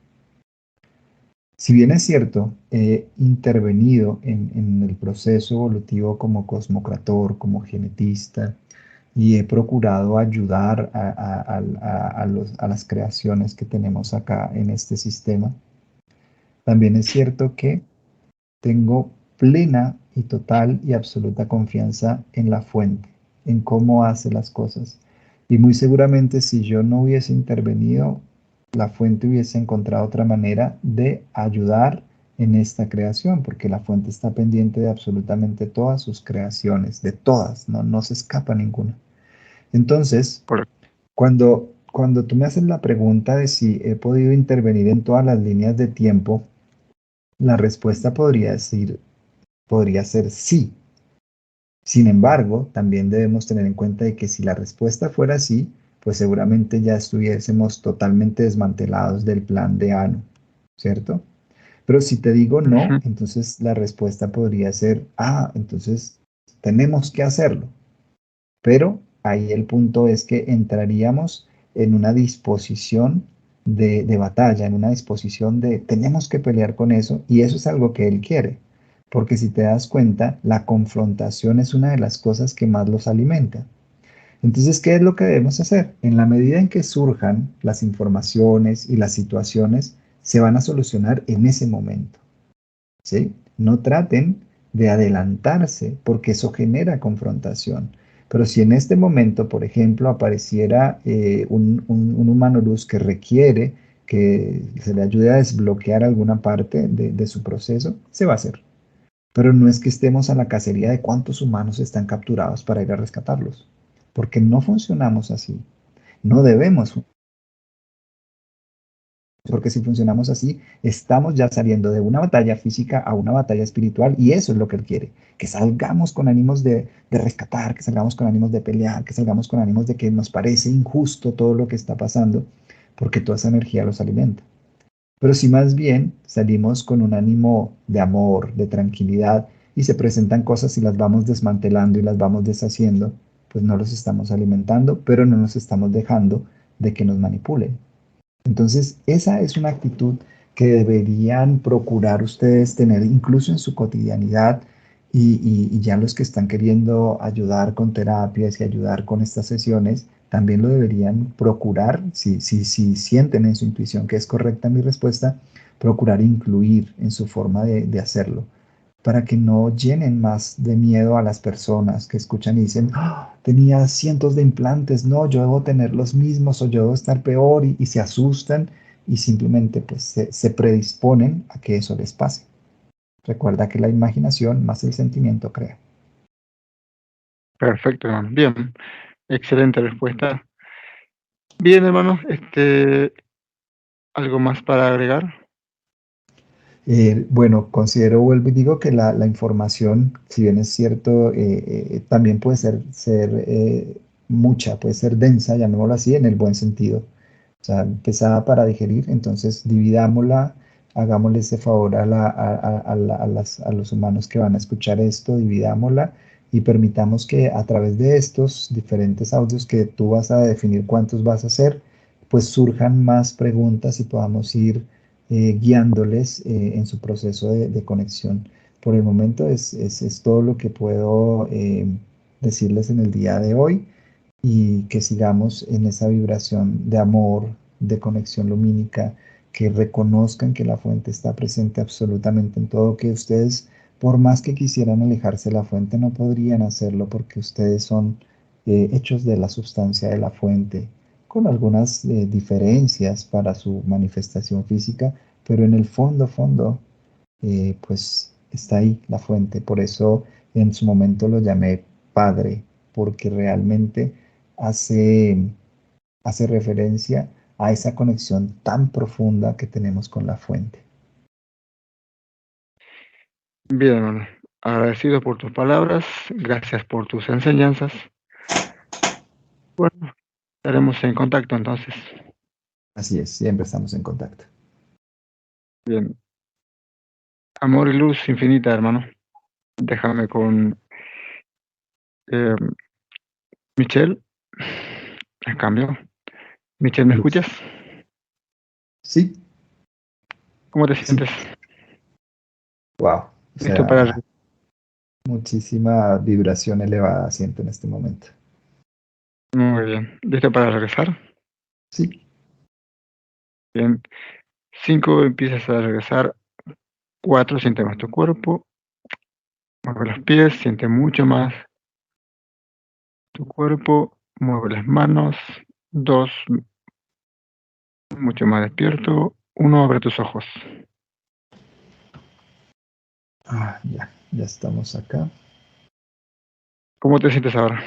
Si bien es cierto, he intervenido en el proceso evolutivo como cosmocrator, como genetista, y he procurado ayudar a las creaciones que tenemos acá en este sistema, también es cierto que tengo plena y total y absoluta confianza en la fuente, en cómo hace las cosas. Y muy seguramente si yo no hubiese intervenido, la fuente hubiese encontrado otra manera de ayudar en esta creación, porque la fuente está pendiente de absolutamente todas sus creaciones, de todas, no se escapa ninguna. Entonces, Correcto. cuando tú me haces la pregunta de si he podido intervenir en todas las líneas de tiempo, la respuesta podría ser sí. Sin embargo, también debemos tener en cuenta de que si la respuesta fuera sí, pues seguramente ya estuviésemos totalmente desmantelados del plan de ANO, ¿cierto? Pero si te digo no, Ujú. entonces la respuesta podría ser, entonces tenemos que hacerlo. Pero ahí el punto es que entraríamos en una disposición de batalla, en una disposición de tenemos que pelear con eso, y eso es algo que él quiere. Porque si te das cuenta, la confrontación es una de las cosas que más los alimenta. Entonces, ¿qué es lo que debemos hacer? En la medida en que surjan las informaciones y las situaciones, se van a solucionar en ese momento. ¿Sí? No traten de adelantarse porque eso genera confrontación. Pero si en este momento, por ejemplo, apareciera un humano luz que requiere que se le ayude a desbloquear alguna parte de su proceso, se va a hacer. Pero no es que estemos a la cacería de cuántos humanos están capturados para ir a rescatarlos, porque no funcionamos así. No debemos, porque si funcionamos así, estamos ya saliendo de una batalla física a una batalla espiritual, y eso es lo que Él quiere, que salgamos con ánimos de rescatar, que salgamos con ánimos de pelear, que salgamos con ánimos de que nos parece injusto todo lo que está pasando, porque toda esa energía los alimenta. Pero si más bien salimos con un ánimo de amor, de tranquilidad, y se presentan cosas y las vamos desmantelando y las vamos deshaciendo, pues no los estamos alimentando, pero no nos estamos dejando de que nos manipulen. Entonces, esa es una actitud que deberían procurar ustedes tener incluso en su cotidianidad, y ya los que están queriendo ayudar con terapias y ayudar con estas sesiones, también lo deberían procurar, si sienten en su intuición que es correcta mi respuesta, procurar incluir en su forma de hacerlo, para que no llenen más de miedo a las personas que escuchan y dicen: "Ah, tenía cientos de implantes, no, yo debo tener los mismos o yo debo estar peor", y se asustan y simplemente pues se predisponen a que eso les pase. Recuerda que la imaginación más el sentimiento crea. Perfecto, hermano. Bien, excelente respuesta. Bien, hermano, ¿algo más para agregar? Bueno, considero, vuelvo y digo que la información, si bien es cierto, también puede ser mucha, puede ser densa, llamémoslo así, en el buen sentido. O sea, pesada para digerir, entonces dividámosla, hagámosle ese favor a los humanos que van a escuchar esto, dividámosla y permitamos que a través de estos diferentes audios que tú vas a definir cuántos vas a hacer, pues surjan más preguntas y podamos ir guiándoles en su proceso de conexión. Por el momento es todo lo que puedo decirles en el día de hoy, y que sigamos en esa vibración de amor, de conexión lumínica, que reconozcan que la fuente está presente absolutamente en todo, que ustedes, por más que quisieran alejarse de la fuente, no podrían hacerlo porque ustedes son hechos de la sustancia de la fuente, con algunas diferencias para su manifestación física, pero en el fondo, pues está ahí la fuente. Por eso en su momento lo llamé Padre, porque realmente hace, hace referencia a esa conexión tan profunda que tenemos con la fuente. Bien, hermano. Agradecido por tus palabras, gracias por tus enseñanzas. Bueno, estaremos en contacto entonces. Así es, siempre estamos en contacto. Bien. Amor y luz infinita, hermano. Déjame con eh, Michelle. A cambio. Michelle, ¿me Luz. escuchas? Sí, ¿Cómo te sí. sientes? Wow. O ¿Listo para, sea, muchísima vibración elevada siento en este momento. muy bien. ¿Listo para regresar? Sí. Bien. 5, empiezas a regresar. 4, siente más tu cuerpo. Mueve los pies, siente mucho más tu cuerpo. Mueve las manos. 2, mucho más despierto. 1, abre tus ojos. Ya estamos acá. ¿Cómo te sientes ahora?